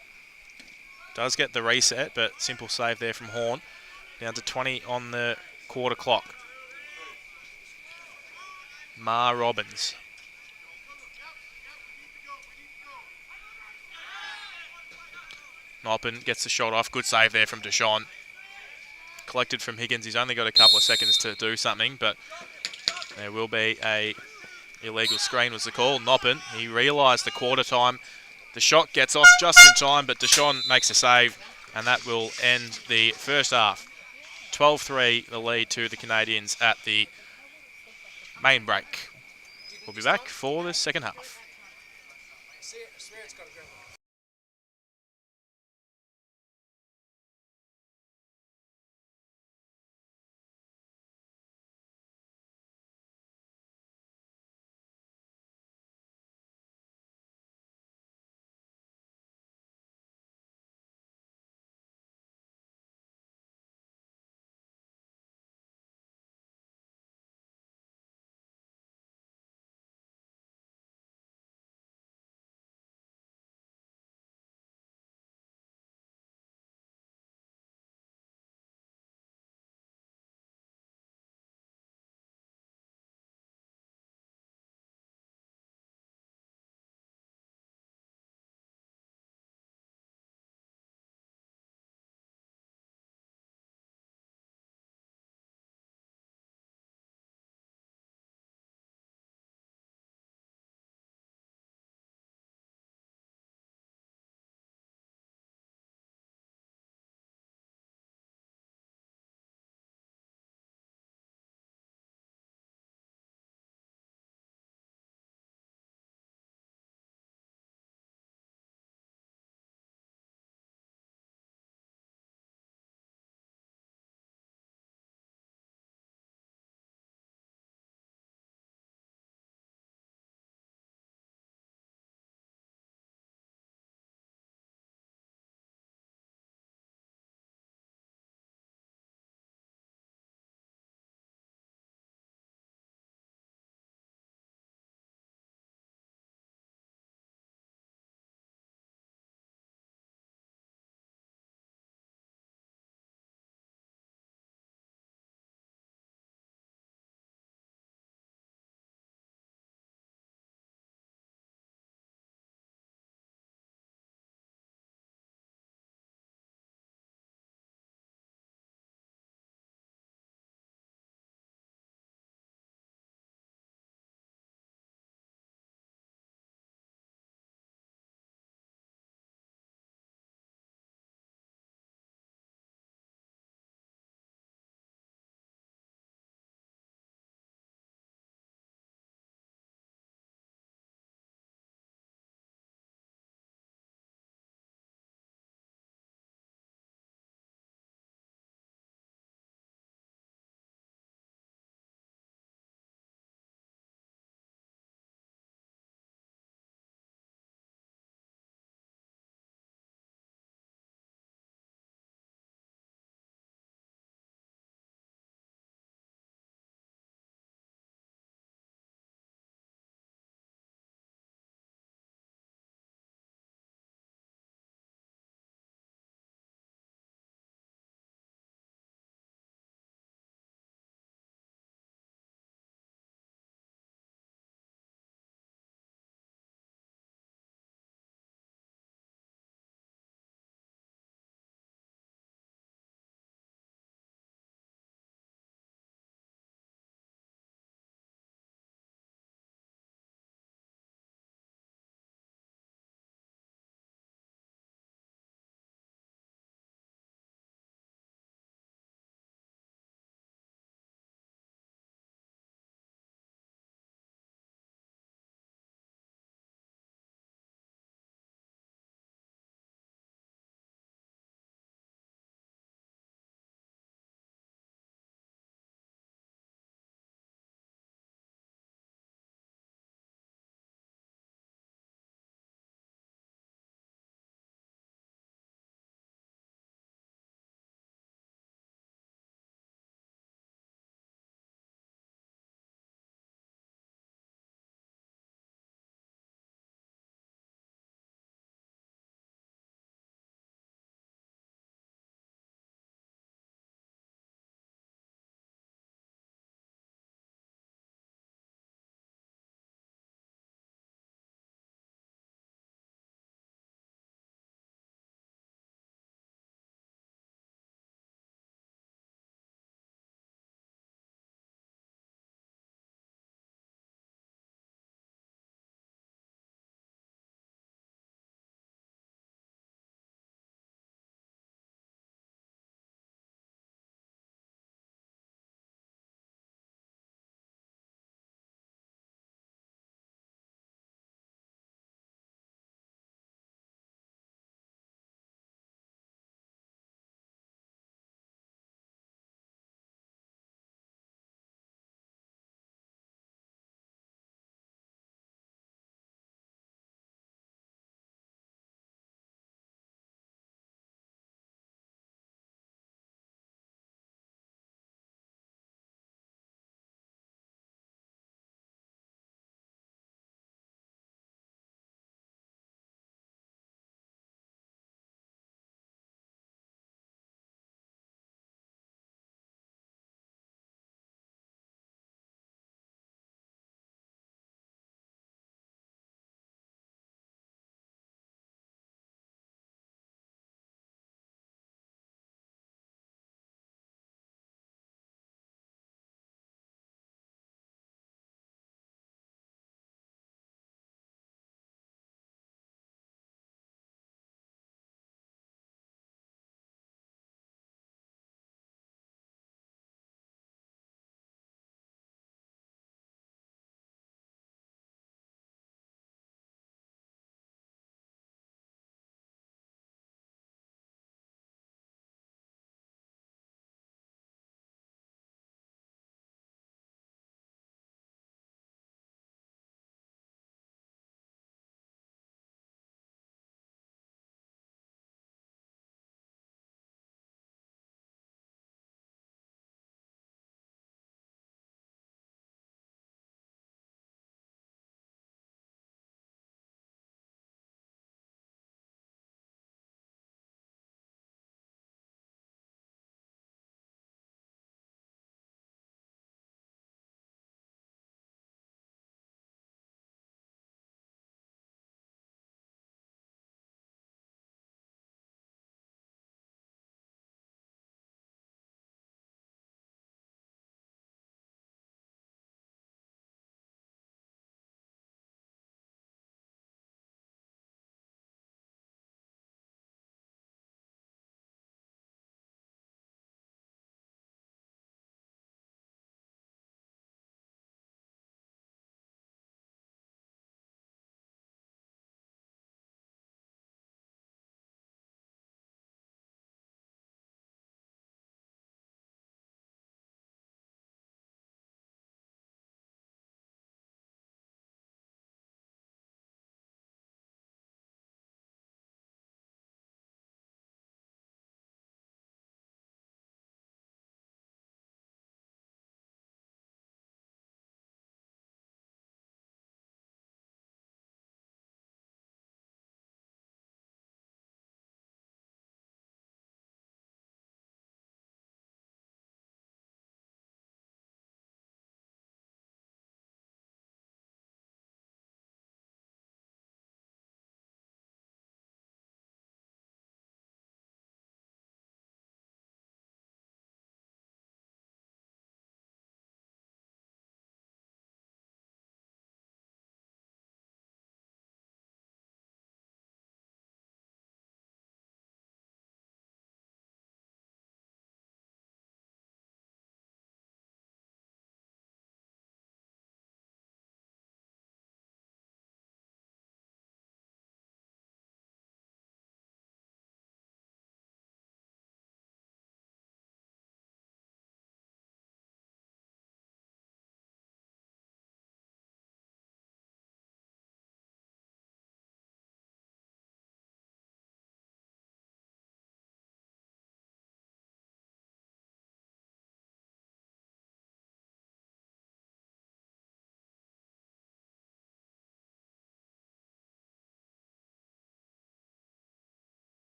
Does get the reset, but simple save there from Horn. Down to 20 on the quarter clock. Ma Robbins. Noppen gets the shot off. Good save there from Deshaun. Collected from Higgins. He's only got a couple of seconds to do something, but there will be a illegal screen was the call. Noppen, he realised the quarter time. The shot gets off just in time, but Deshaun makes a save, and that will end the first half. 12-3, the lead to the Canadians at the main break. We'll be back for the second half.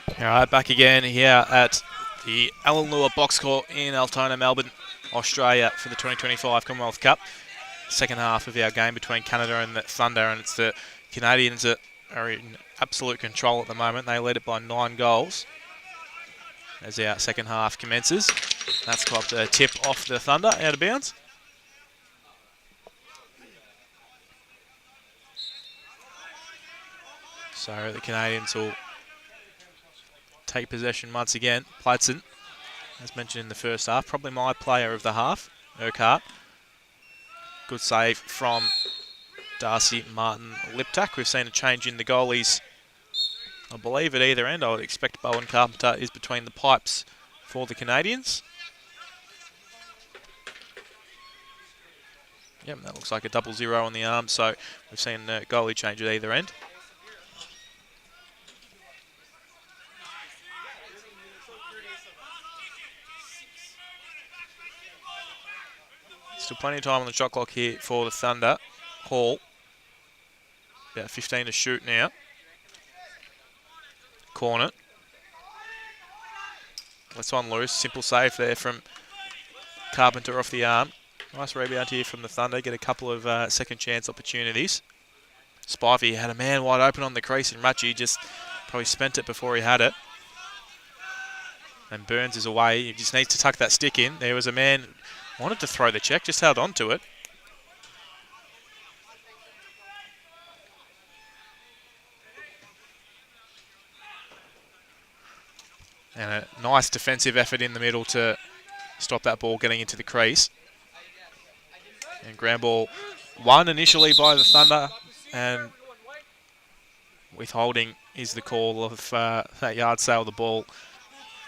All right, back again here at the Lewer box court in Altona, Melbourne, Australia for the 2025 Commonwealth Cup. Second half of our game between Canada and the Thunder, and it's the Canadians that are in absolute control at the moment. They lead it by 9 goals as our second half commences. That's got a tip off the Thunder, out of bounds. So the Canadians will take possession once again. Platson, as mentioned in the first half, probably my player of the half, Urquhart. Good save from Darcy Martin Liptak. We've seen a change in the goalies, I believe, at either end. I would expect Bowen Carpenter is between the pipes for the Canadians. Yep, that looks like a 0-0 on the arm, so we've seen a goalie change at either end. Still plenty of time on the shot clock here for the Thunder. Hall, about 15 to shoot now. Corner. That's on loose. Simple save there from Carpenter off the arm. Nice rebound here from the Thunder. Get a couple of second chance opportunities. Spivey had a man wide open on the crease, and Ratchie just probably spent it before he had it. And Burns is away. He just needs to tuck that stick in. There was a man wanted to throw the check, just held on to it. And a nice defensive effort in the middle to stop that ball getting into the crease. And ground ball won initially by the Thunder, and withholding is the call of that yard sale. The ball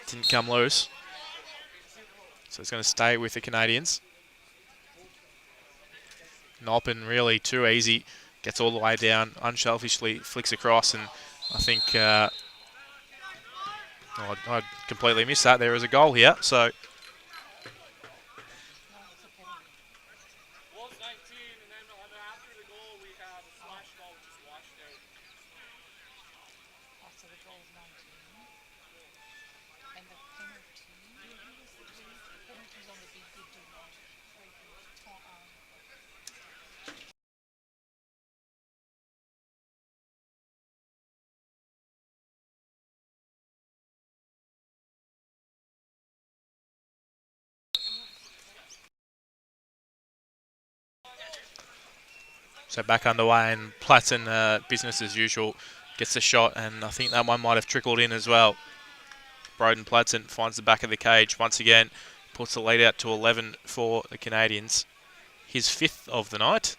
didn't come loose. So it's going to stay with the Canadians. Noppen really too easy. Gets all the way down, unselfishly flicks across, and I think I completely missed that. There is a goal here, so back underway, and Platson, business as usual, gets the shot, and I think that one might have trickled in as well. Broden Platson finds the back of the cage once again, puts the lead out to 11 for the Canadians. His 5th of the night.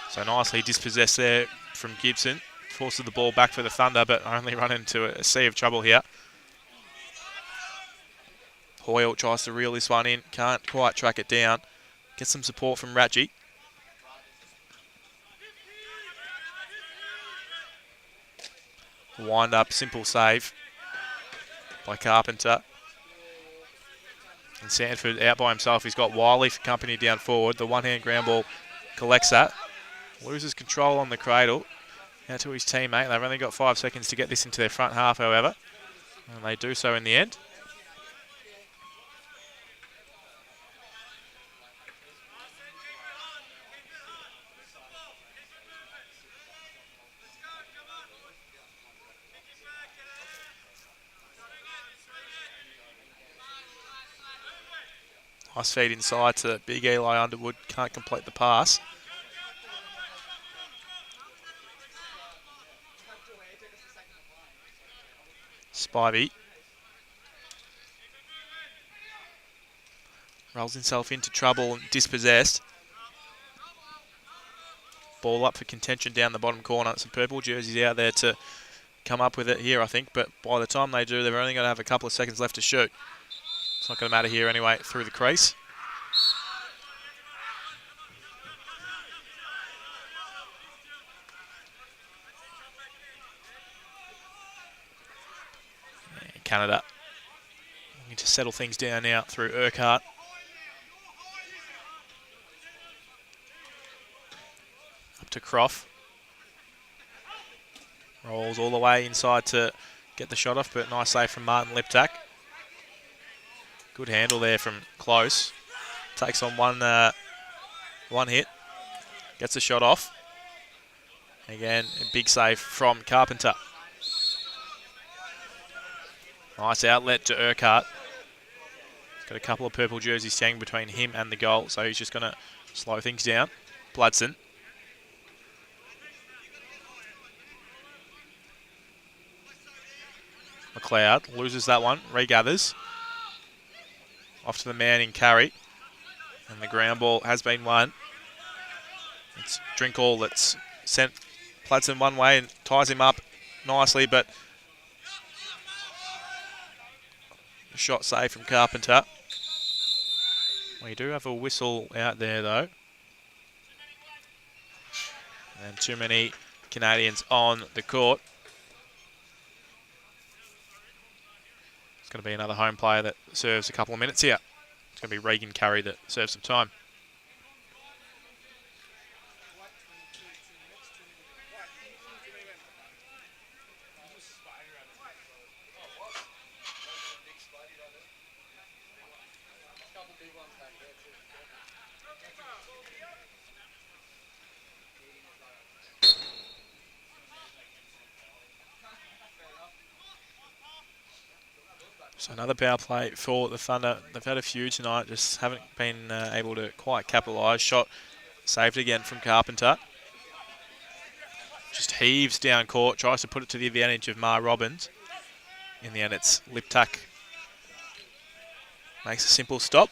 So nicely dispossessed there from Gibson. Forces the ball back for the Thunder, but only run into a sea of trouble here. Hoyle tries to reel this one in. Can't quite track it down. Gets some support from Ratchie. Wind up, simple save by Carpenter. And Sanford out by himself. He's got Wiley for company down forward. The one-hand ground ball collects that. Loses control on the cradle. Out to his teammate. They've only got 5 seconds to get this into their front half, however. And they do so in the end. Nice feed inside to big Eli Underwood. Can't complete the pass. Spivey rolls himself into trouble and dispossessed. Ball up for contention down the bottom corner. Some purple jerseys out there to come up with it here, I think. But by the time they do, they're only going to have a couple of seconds left to shoot. It's not going to matter here anyway, through the crease. And Canada need to settle things down now through Urquhart. Up to Croft. Rolls all the way inside to get the shot off, but nice save from Martin Liptak. Good handle there from Close. Takes on one hit. Gets the shot off. Again, a big save from Carpenter. Nice outlet to Urquhart. He's got a couple of purple jerseys hanging between him and the goal, so he's just going to slow things down. Bloodson. McLeod loses that one, regathers. Off to the man in carry. And the ground ball has been won. It's Drinkall that's sent Pladson one way and ties him up nicely, but a shot save from Carpenter. We do have a whistle out there though. And too many Canadians on the court. It's going to be another home player that serves a couple of minutes here. It's going to be Regan Curry that serves some time. So another power play for the Thunder. They've had a few tonight, just haven't been able to quite capitalise. Shot saved again from Carpenter. Just heaves down court, tries to put it to the advantage of Mar Robbins. In the end, it's Liptak. Makes a simple stop.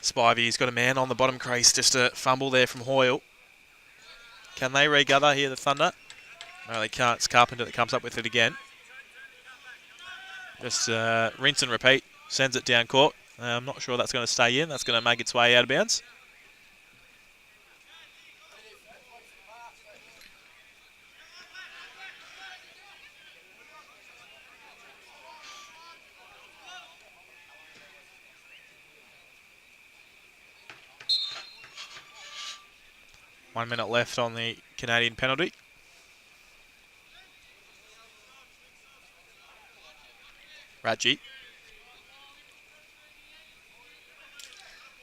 Spivey's got a man on the bottom crease, just a fumble there from Hoyle. Can they regather here, the Thunder? No, they can't. It's Carpenter that comes up with it again. Just rinse and repeat. Sends it down court. I'm not sure that's going to stay in. That's going to make its way out of bounds. One minute left on the Canadian penalty. Radji.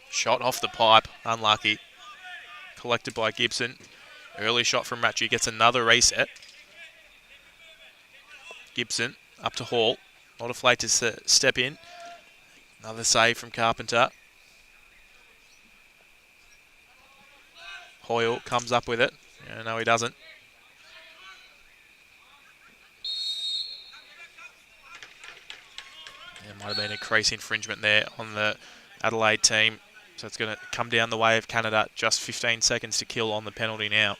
Shot off the pipe, unlucky. Collected by Gibson. Early shot from Radji, gets another reset. Gibson up to Hall. Not afraid to step in. Another save from Carpenter. Hoyle comes up with it. Yeah, no, he doesn't. There might have been a crease infringement there on the Adelaide team. So it's going to come down the way of Canada. Just 15 seconds to kill on the penalty now.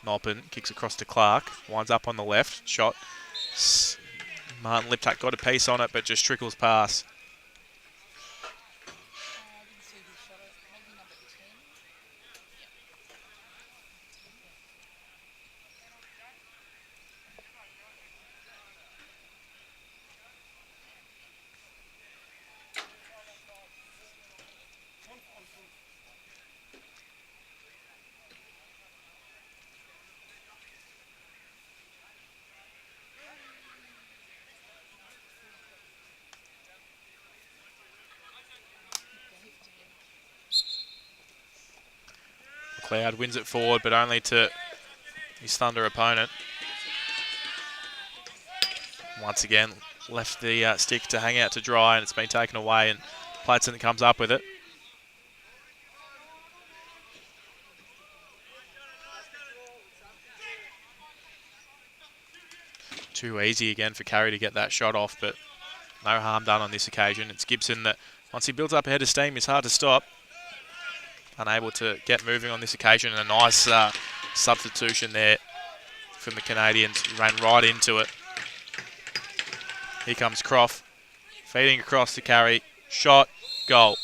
Nolpin kicks across to Clark. Winds up on the left. Shot. Martin Liptak got a piece on it, but just trickles past. McLeod wins it forward, but only to his Thunder opponent. Once again, left the stick to hang out to dry, and it's been taken away, and Pladson comes up with it. Too easy again for Curry to get that shot off, but no harm done on this occasion. It's Gibson that, once he builds up a head of steam, is hard to stop. Unable to get moving on this occasion, and a nice substitution there from the Canadians. Ran right into it. Here comes Croft, feeding across to Carey. Shot, goal.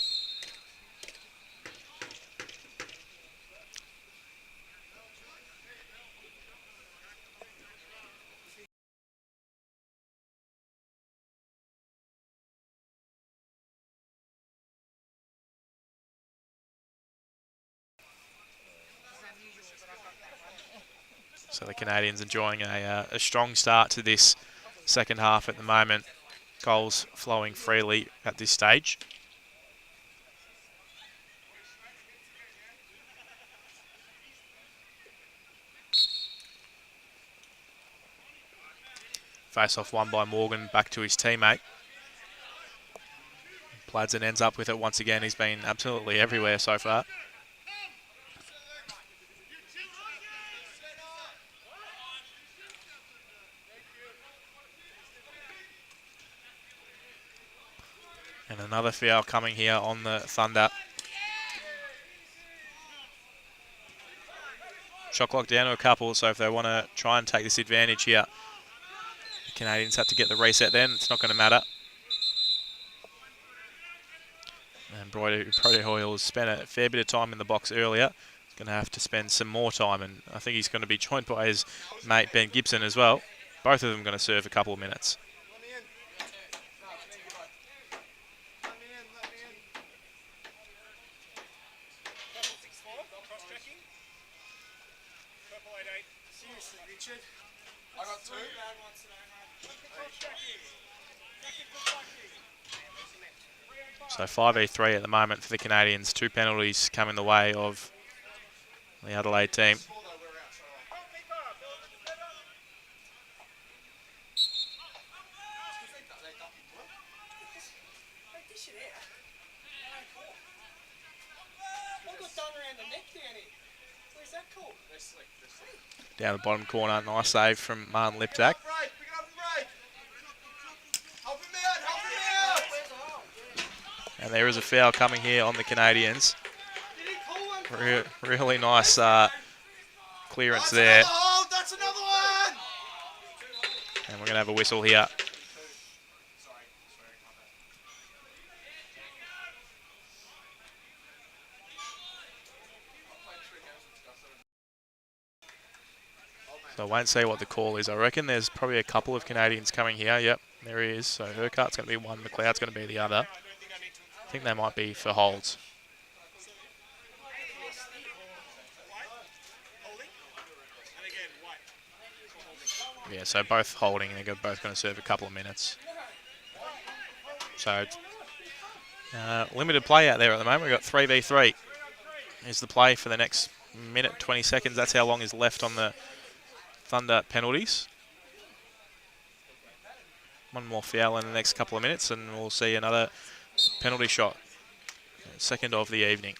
So the Canadians enjoying a strong start to this second half at the moment. Goals flowing freely at this stage. Face off won by Morgan, back to his teammate. Pladsen ends up with it once again. He's been absolutely everywhere so far. And another foul coming here on the Thunder. Shot clock down to a couple, so if they want to try and take this advantage here, the Canadians have to get the reset then. It's not going to matter. And Brody Hoyle has spent a fair bit of time in the box earlier. He's going to have to spend some more time, and I think he's going to be joined by his mate Ben Gibson as well. Both of them going to serve a couple of minutes. I got two. So 5v3 at the moment for the Canadians. 2 penalties coming the way of the Adelaide team. Down the bottom corner, nice save from Martin Liptak. And there is a foul coming here on the Canadians. Really nice clearance there. That's another one. And we're going to have a whistle here. So I won't say what the call is. I reckon there's probably a couple of Canadians coming here. Yep, there he is. So Urquhart's going to be one, McLeod's going to be the other. I think they might be for holds. Yeah, so both holding, and they're both going to serve a couple of minutes. So limited play out there at the moment. We've got 3v3 is the play for the next minute, 20 seconds. That's how long is left on the Thunder penalties. One more foul in the next couple of minutes, and we'll see another penalty shot. Second of the evening.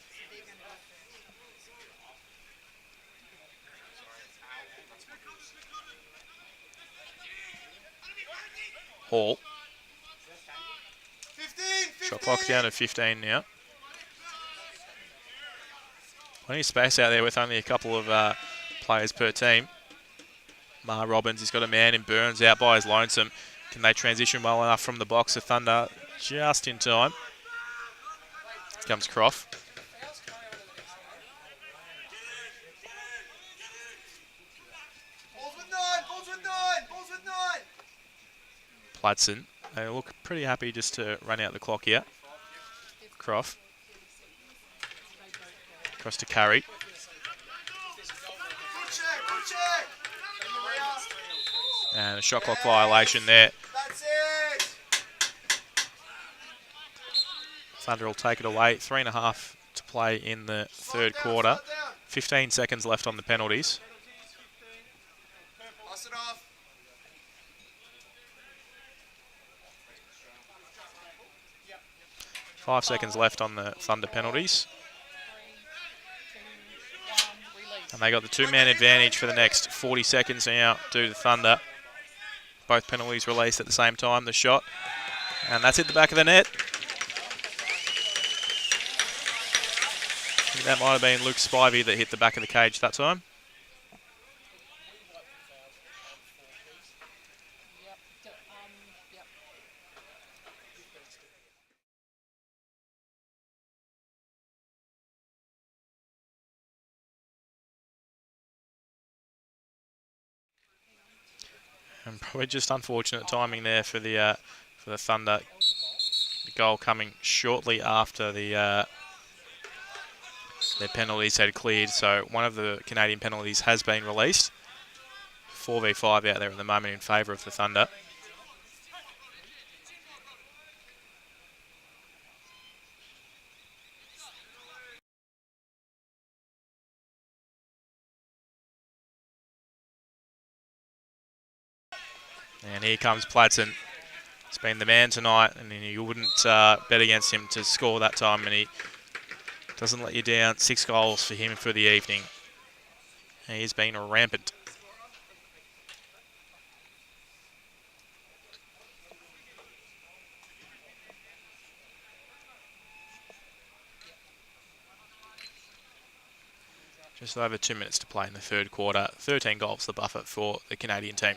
Hall. 15. Shot clock down to 15 now. Plenty of space out there with only a couple of players per team. Mar Robbins, he's got a man in Burns out by his lonesome. Can they transition well enough from the box of Thunder? Just in time. Here comes Croft. Balls with nine. Pladsen. They look pretty happy just to run out the clock here. Croft. Across to Carey. Good check. And a shot clock violation there. That's it. Thunder will take it away. 3.5 to play in the third quarter. 15 seconds left on the penalties. Pass it off. 5 seconds left on the Thunder penalties. And they got the 2-man advantage for the next 40 seconds now due to Thunder. Both penalties released at the same time. The shot And that's hit the back of the net. I think that might have been Luke Spivey that hit the back of the cage that time. Yep. And probably just unfortunate timing there for the Thunder. The goal coming shortly after their penalties had cleared. So one of the Canadian penalties has been released. 4v5 out there at the moment in favour of the Thunder. And here comes Pladsen. He's been the man tonight, and you wouldn't bet against him to score that time, and he doesn't let you down. 6 goals for him for the evening. He's been rampant. Just over 2 minutes to play in the third quarter. 13 goals the buffer for the Canadian team.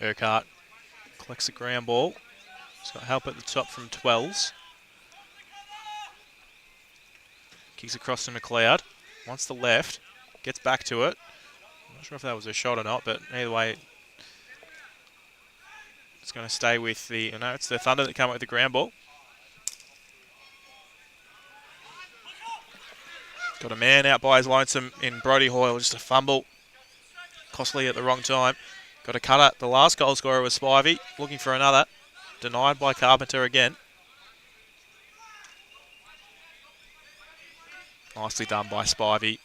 Urquhart collects the ground ball. He's got help at the top from 12s. Kicks across to McLeod. Wants the left. Gets back to it. I'm not sure if that was a shot or not, but either way, it's going to stay with the... No, it's the Thunder that come up with the ground ball. Got a man out by his lonesome in Brodie Hoyle. Just a fumble. Costly at the wrong time. Got a cutter. The last goal scorer was Spivey. Looking for another. Denied by Carpenter again. Nicely done by Spivey.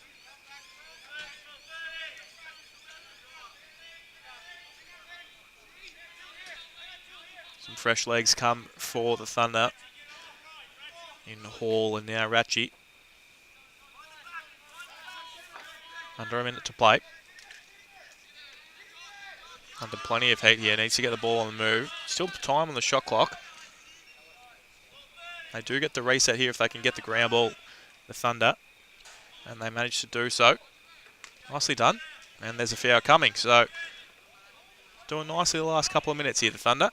Some fresh legs come for the Thunder in Hall and now Ratchie. Under a minute to play. Under plenty of heat here. Needs to get the ball on the move. Still time on the shot clock. They do get the reset here if they can get the ground ball, the Thunder. And they manage to do so. Nicely done. And there's a foul coming. So, doing nicely the last couple of minutes here, the Thunder.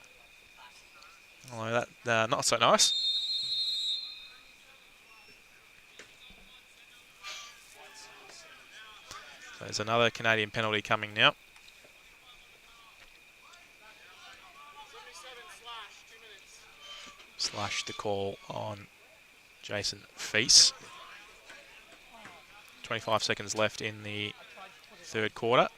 Although that, not so nice. So there's another Canadian penalty coming now. Slash the call on Jason Feast. 25 seconds left in the third quarter.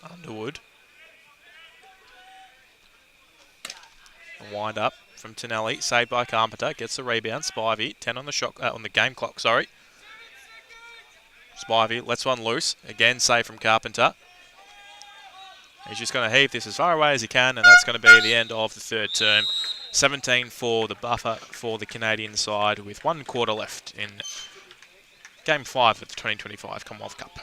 Underwood. A wind up from Tonelli, saved by Carpenter, gets the rebound. Spivey, 10 on the shot on the game clock. Sorry. Spivey lets one loose. Again, save from Carpenter. He's just going to heave this as far away as he can, and that's going to be the end of the third term. 17 for the buffer for the Canadian side, with 1 quarter left in Game 5 of the 2025 Commonwealth Cup.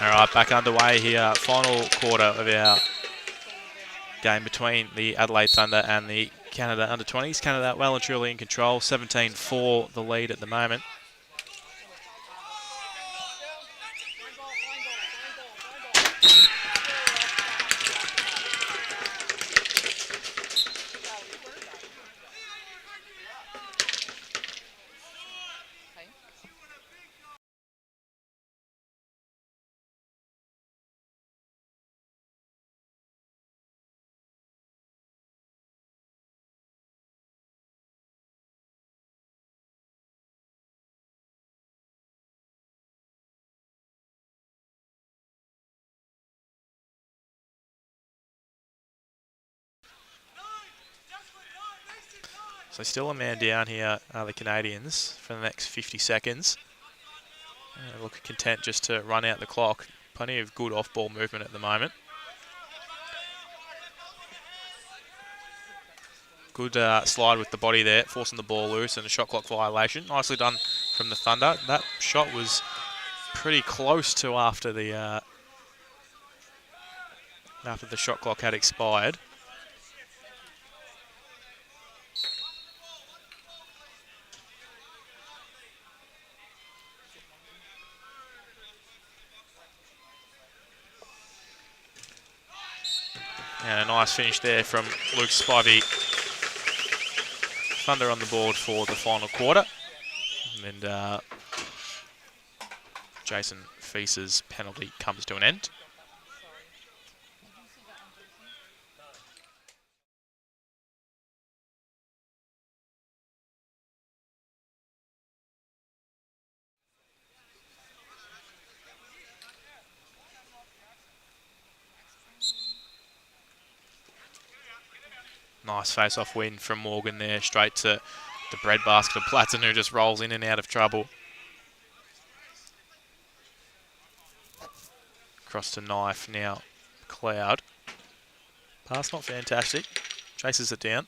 All right, back underway here. Final quarter of our game between the Adelaide Thunder and the Canada under-20s. Canada well and truly in control. 17-4 the lead at the moment. So still a man down here are the Canadians for the next 50 seconds. Look content just to run out the clock. Plenty of good off-ball movement at the moment. Good slide with the body there, forcing the ball loose and a shot clock violation. Nicely done from the Thunder. That shot was pretty close to after the shot clock had expired. And a nice finish there from Luke Spivey. Thunder on the board for the final quarter. And Jason Fease's penalty comes to an end. Nice face-off win from Morgan there, straight to the breadbasket of Platton, who just rolls in and out of trouble. Across to Knife now, Cloud. Pass not fantastic, chases it down.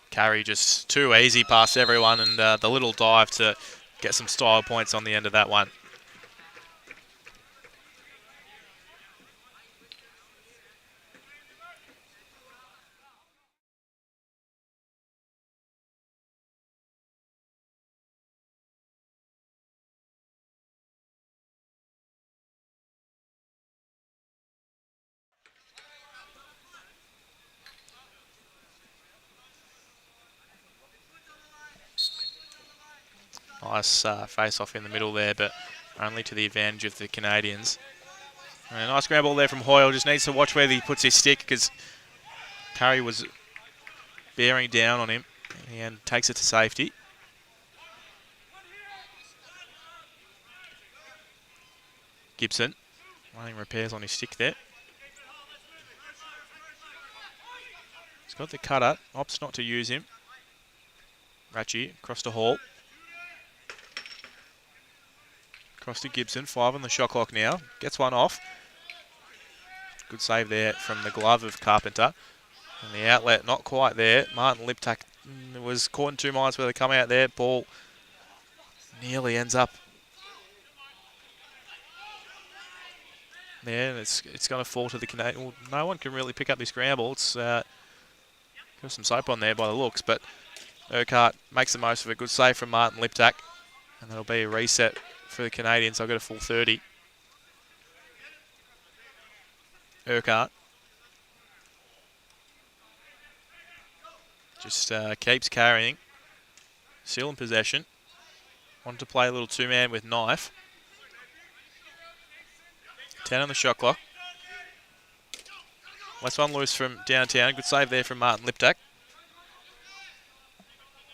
Carry just too easy past everyone, and the little dive to get some style points on the end of that one. Nice face-off in the middle there, but only to the advantage of the Canadians. And a nice grab ball there from Hoyle. Just needs to watch where he puts his stick because Curry was bearing down on him and takes it to safety. Gibson running repairs on his stick there. He's got the cutter, opts not to use him. Ratchie across to Hall. Across to Gibson, 5 on the shot clock now. Gets one off. Good save there from the glove of Carpenter. And the outlet, not quite there. Martin Liptak was caught in 2 minds where they come out there. Ball nearly ends up there, and it's going to fall to the Canadian. Well, no one can really pick up this scramble. It's got some soap on there by the looks, but Urquhart makes the most of it. Good save from Martin Liptak, and that'll be a reset for the Canadians. I'll get a full 30. Urquhart just keeps carrying. Still in possession. Wanted to play a little two-man with Knife. 10 on the shot clock. Last one loose from downtown. Good save there from Martin Liptak.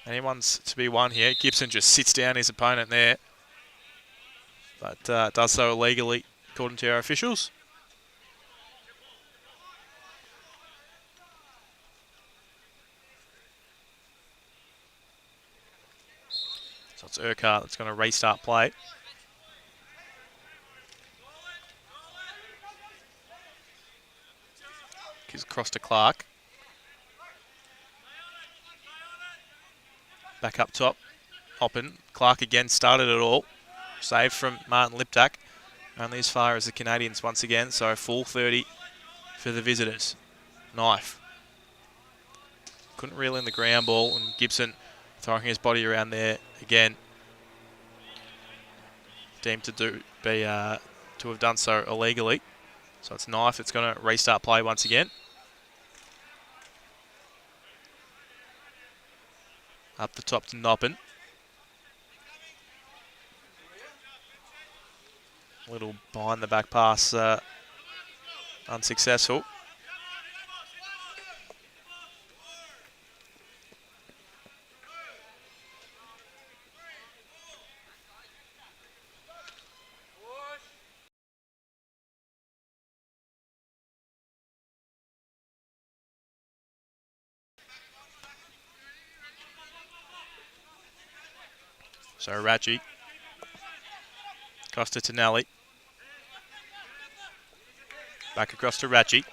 Anyone's to be won here. Gibson just sits down his opponent there, but does so illegally, according to our officials. So it's Urquhart that's going to restart play. Gives across to Clark. Back up top. Hoppin. Clark again started it all. Save from Martin Liptak. Only as far as the Canadians once again, so full 30 for the visitors. Knife. Couldn't reel in the ground ball, and Gibson throwing his body around there again. Deemed to have done so illegally. So it's Knife that's going to restart play once again. Up the top to Noppin. Little behind the back pass, unsuccessful. So Ratchie. Across to Tonelli. Back across to Ratchie.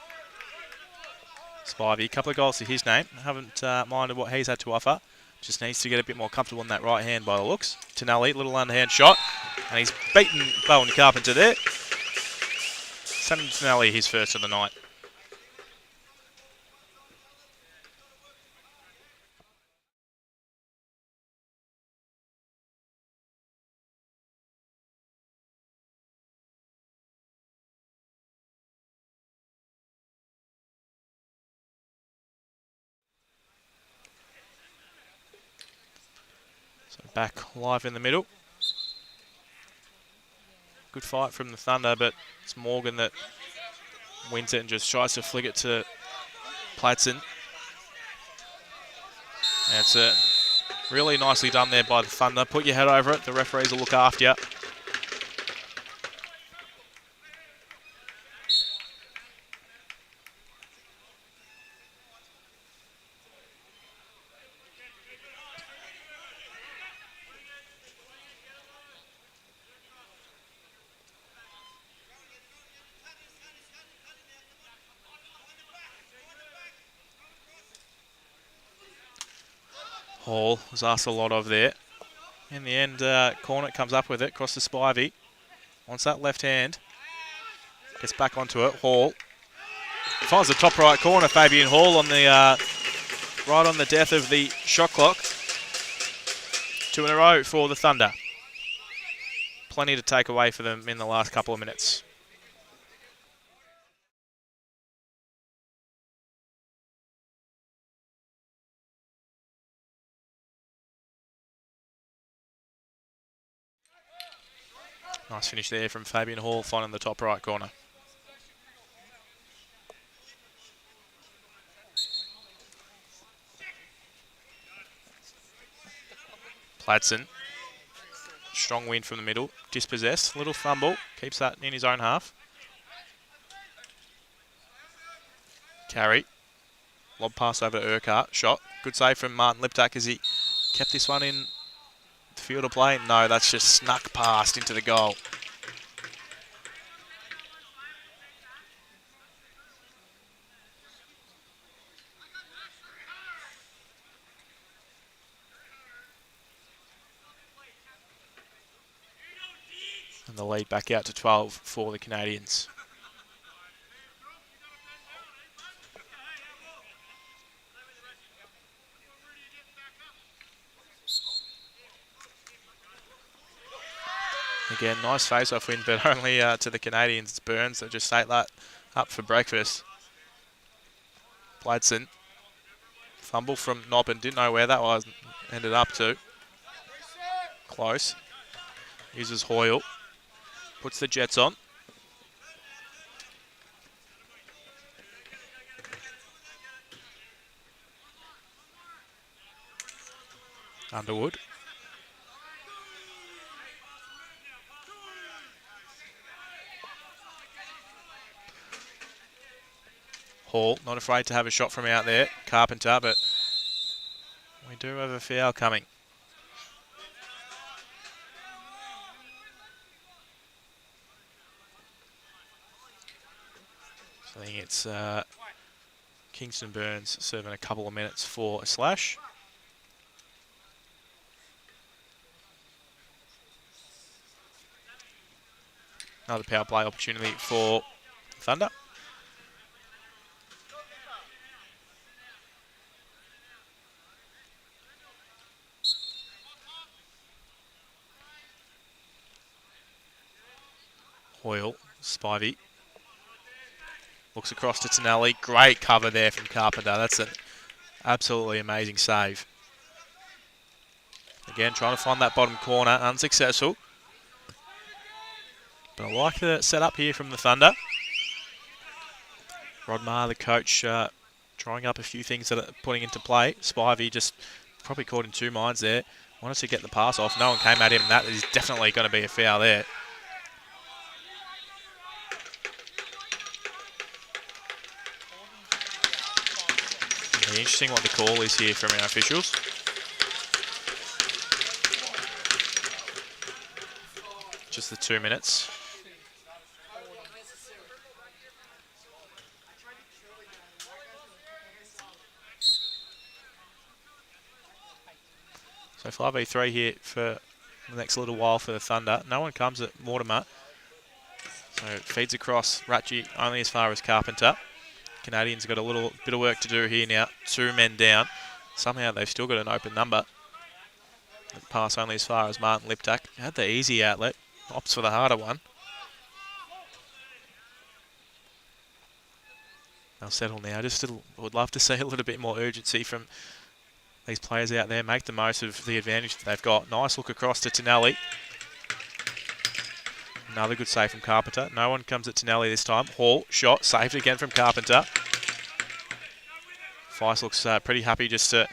Spivey, a couple of goals to his name. Haven't minded what he's had to offer. Just needs to get a bit more comfortable in that right hand by the looks. Tonelli, little underhand shot. And he's beaten Bowen Carpenter there. Sending Tonelli his first of the night. So back live in the middle. Good fight from the Thunder, but it's Morgan that wins it and just tries to flick it to Platson. And it's really nicely done there by the Thunder. Put your head over it. The referees will look after you. Hall was asked a lot of there. In the end, Cornet comes up with it, across to Spivey. Wants that left hand. Gets back onto it. Hall finds the top right corner. Fabian Hall on the right on the death of the shot clock. 2 in a row for the Thunder. Plenty to take away for them in the last couple of minutes. Nice finish there from Fabian Hall, finding the top right corner. Platson. Strong win from the middle. Dispossessed. Little fumble. Keeps that in his own half. Carry. Lob pass over to Urquhart. Shot. Good save from Martin Liptak as he kept this one in the field of play. No, that's just snuck past into the goal. And the lead back out to 12 for the Canadians. Again, nice face-off win, but only to the Canadians. It's Burns that just ate that up for breakfast. Bladson. Fumble from Nobbin. Didn't know where that was. Ended up to. Close. Uses Hoyle. Puts the Jets on. Underwood. Hall, not afraid to have a shot from out there. Carpenter, but we do have a foul coming. So I think it's Kingston Burns serving a couple of minutes for a slash. Another power play opportunity for Thunder. Hoyle, Spivey. Looks across to Tonelli. Great cover there from Carpenter. That's an absolutely amazing save. Again, trying to find that bottom corner. Unsuccessful. But I like the setup here from the Thunder. Rod Maher, the coach, trying up a few things that are putting into play. Spivey just probably caught in two minds there. Wanted to get the pass off. No one came at him. That is definitely going to be a foul there. It'll be interesting what the call is here from our officials. Just the 2 minutes. So 5v3 here for the next little while for the Thunder. No one comes at Mortimer. So it feeds across. Ratchie only as far as Carpenter. Canadians got a little bit of work to do here now. 2 men down. Somehow they've still got an open number. The pass only as far as Martin Liptak. Had the easy outlet. Opts for the harder one. They'll settle now. Just would love to see a little bit more urgency from these players out there. Make the most of the advantage that they've got. Nice look across to Tonelli. Another good save from Carpenter. No one comes at Tonelli this time. Hall, shot, saved again from Carpenter. Feist looks pretty happy just to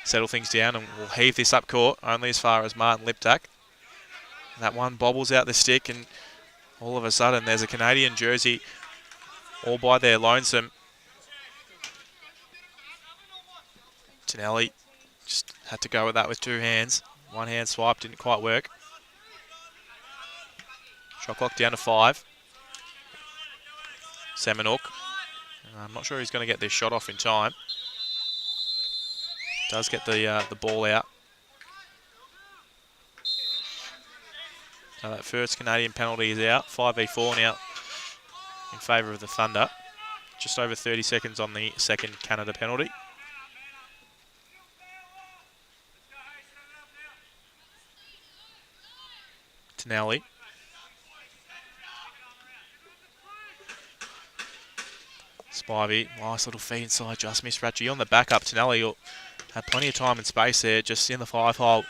settle things down, and we'll heave this up court only as far as Martin Liptak. That one bobbles out the stick, and all of a sudden there's a Canadian jersey all by their lonesome. Tonelli just had to go with that with two hands. One hand swipe didn't quite work. Shot clock down to 5. Seminuk. I'm not sure he's going to get this shot off in time. Does get the ball out. So that first Canadian penalty is out. 5v4 now in favour of the Thunder. Just over 30 seconds on the second Canada penalty. Tonelli. Spivey, nice little feed inside, just missed Ratchie on the back up. Tonelli had plenty of time and space there, just in the 5-hole.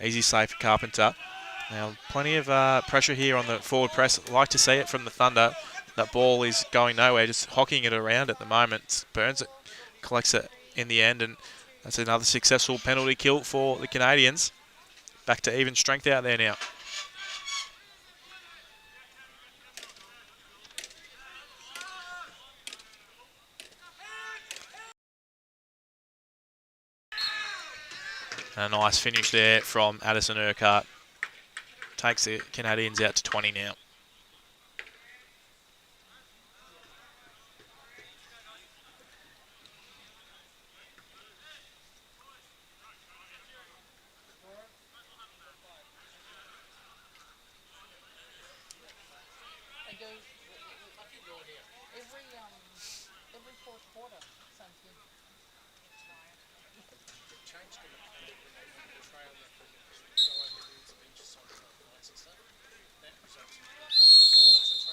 Easy save for Carpenter. Now, plenty of pressure here on the forward press. Like to see it from the Thunder. That ball is going nowhere, just hocking it around at the moment. Burns it, collects it in the end, and that's another successful penalty kill for the Canadians. Back to even strength out there now. A nice finish there from Addison Urquhart. Takes the Canadians out to 20 now. Every fourth quarter, something.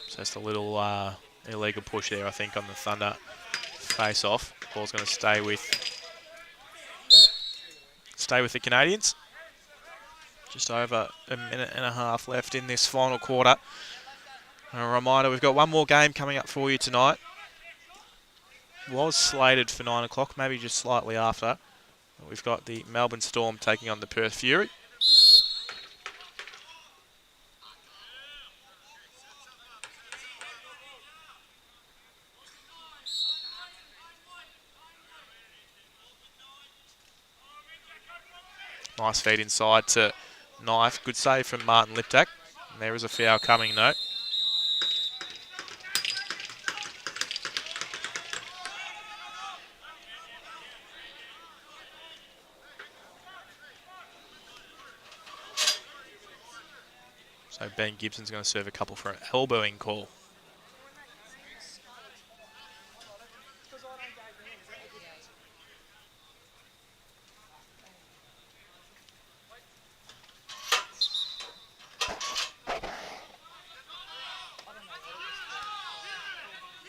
So just a little illegal push there, I think, on the Thunder face-off. Ball's going to stay with the Canadians. Just over a minute and a half left in this final quarter. A reminder, we've got one more game coming up for you tonight. Was slated for 9 o'clock, maybe just slightly after. We've got the Melbourne Storm taking on the Perth Fury. Nice feed inside to Knife. Good save from Martin Liptak. And there is a foul coming, though. So Ben Gibson's going to serve a couple for an elbowing call.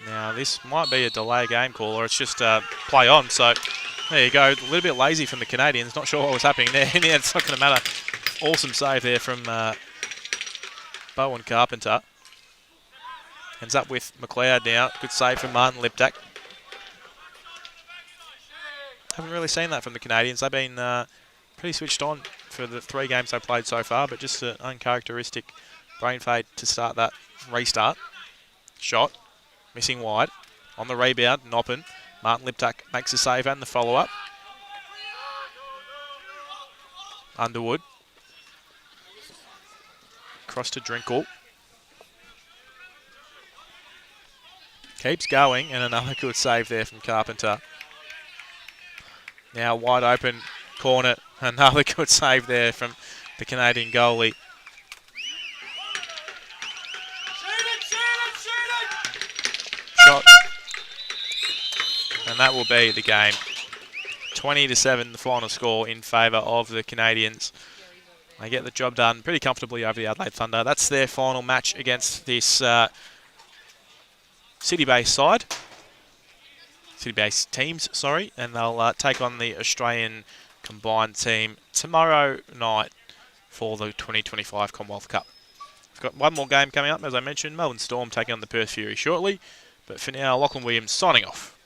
Now, this might be a delay game call, or it's just play on. So, there you go. A little bit lazy from the Canadians. Not sure what was happening there. Yeah, it's not going to matter. Awesome save there from Bowen Carpenter. Ends up with McLeod now. Good save from Martin Liptak. Haven't really seen that from the Canadians. They've been pretty switched on for the 3 games they've played so far, but just an uncharacteristic brain fade to start that restart. Shot. Missing wide. On the rebound, Noppen. Martin Liptak makes a save and the follow-up. Underwood. Cross to Drinkle. Keeps going, and another good save there from Carpenter. Now wide open corner. Another good save there from the Canadian goalie. Shot. And that will be the game. 20-7, the final score in favour of the Canadians. They get the job done pretty comfortably over the Adelaide Thunder. That's their final match against this city-based side. City-based teams, sorry. And they'll take on the Australian combined team tomorrow night for the 2025 Commonwealth Cup. We've got one more game coming up, as I mentioned. Melbourne Storm taking on the Perth Fury shortly. But for now, Lachlan Williams signing off.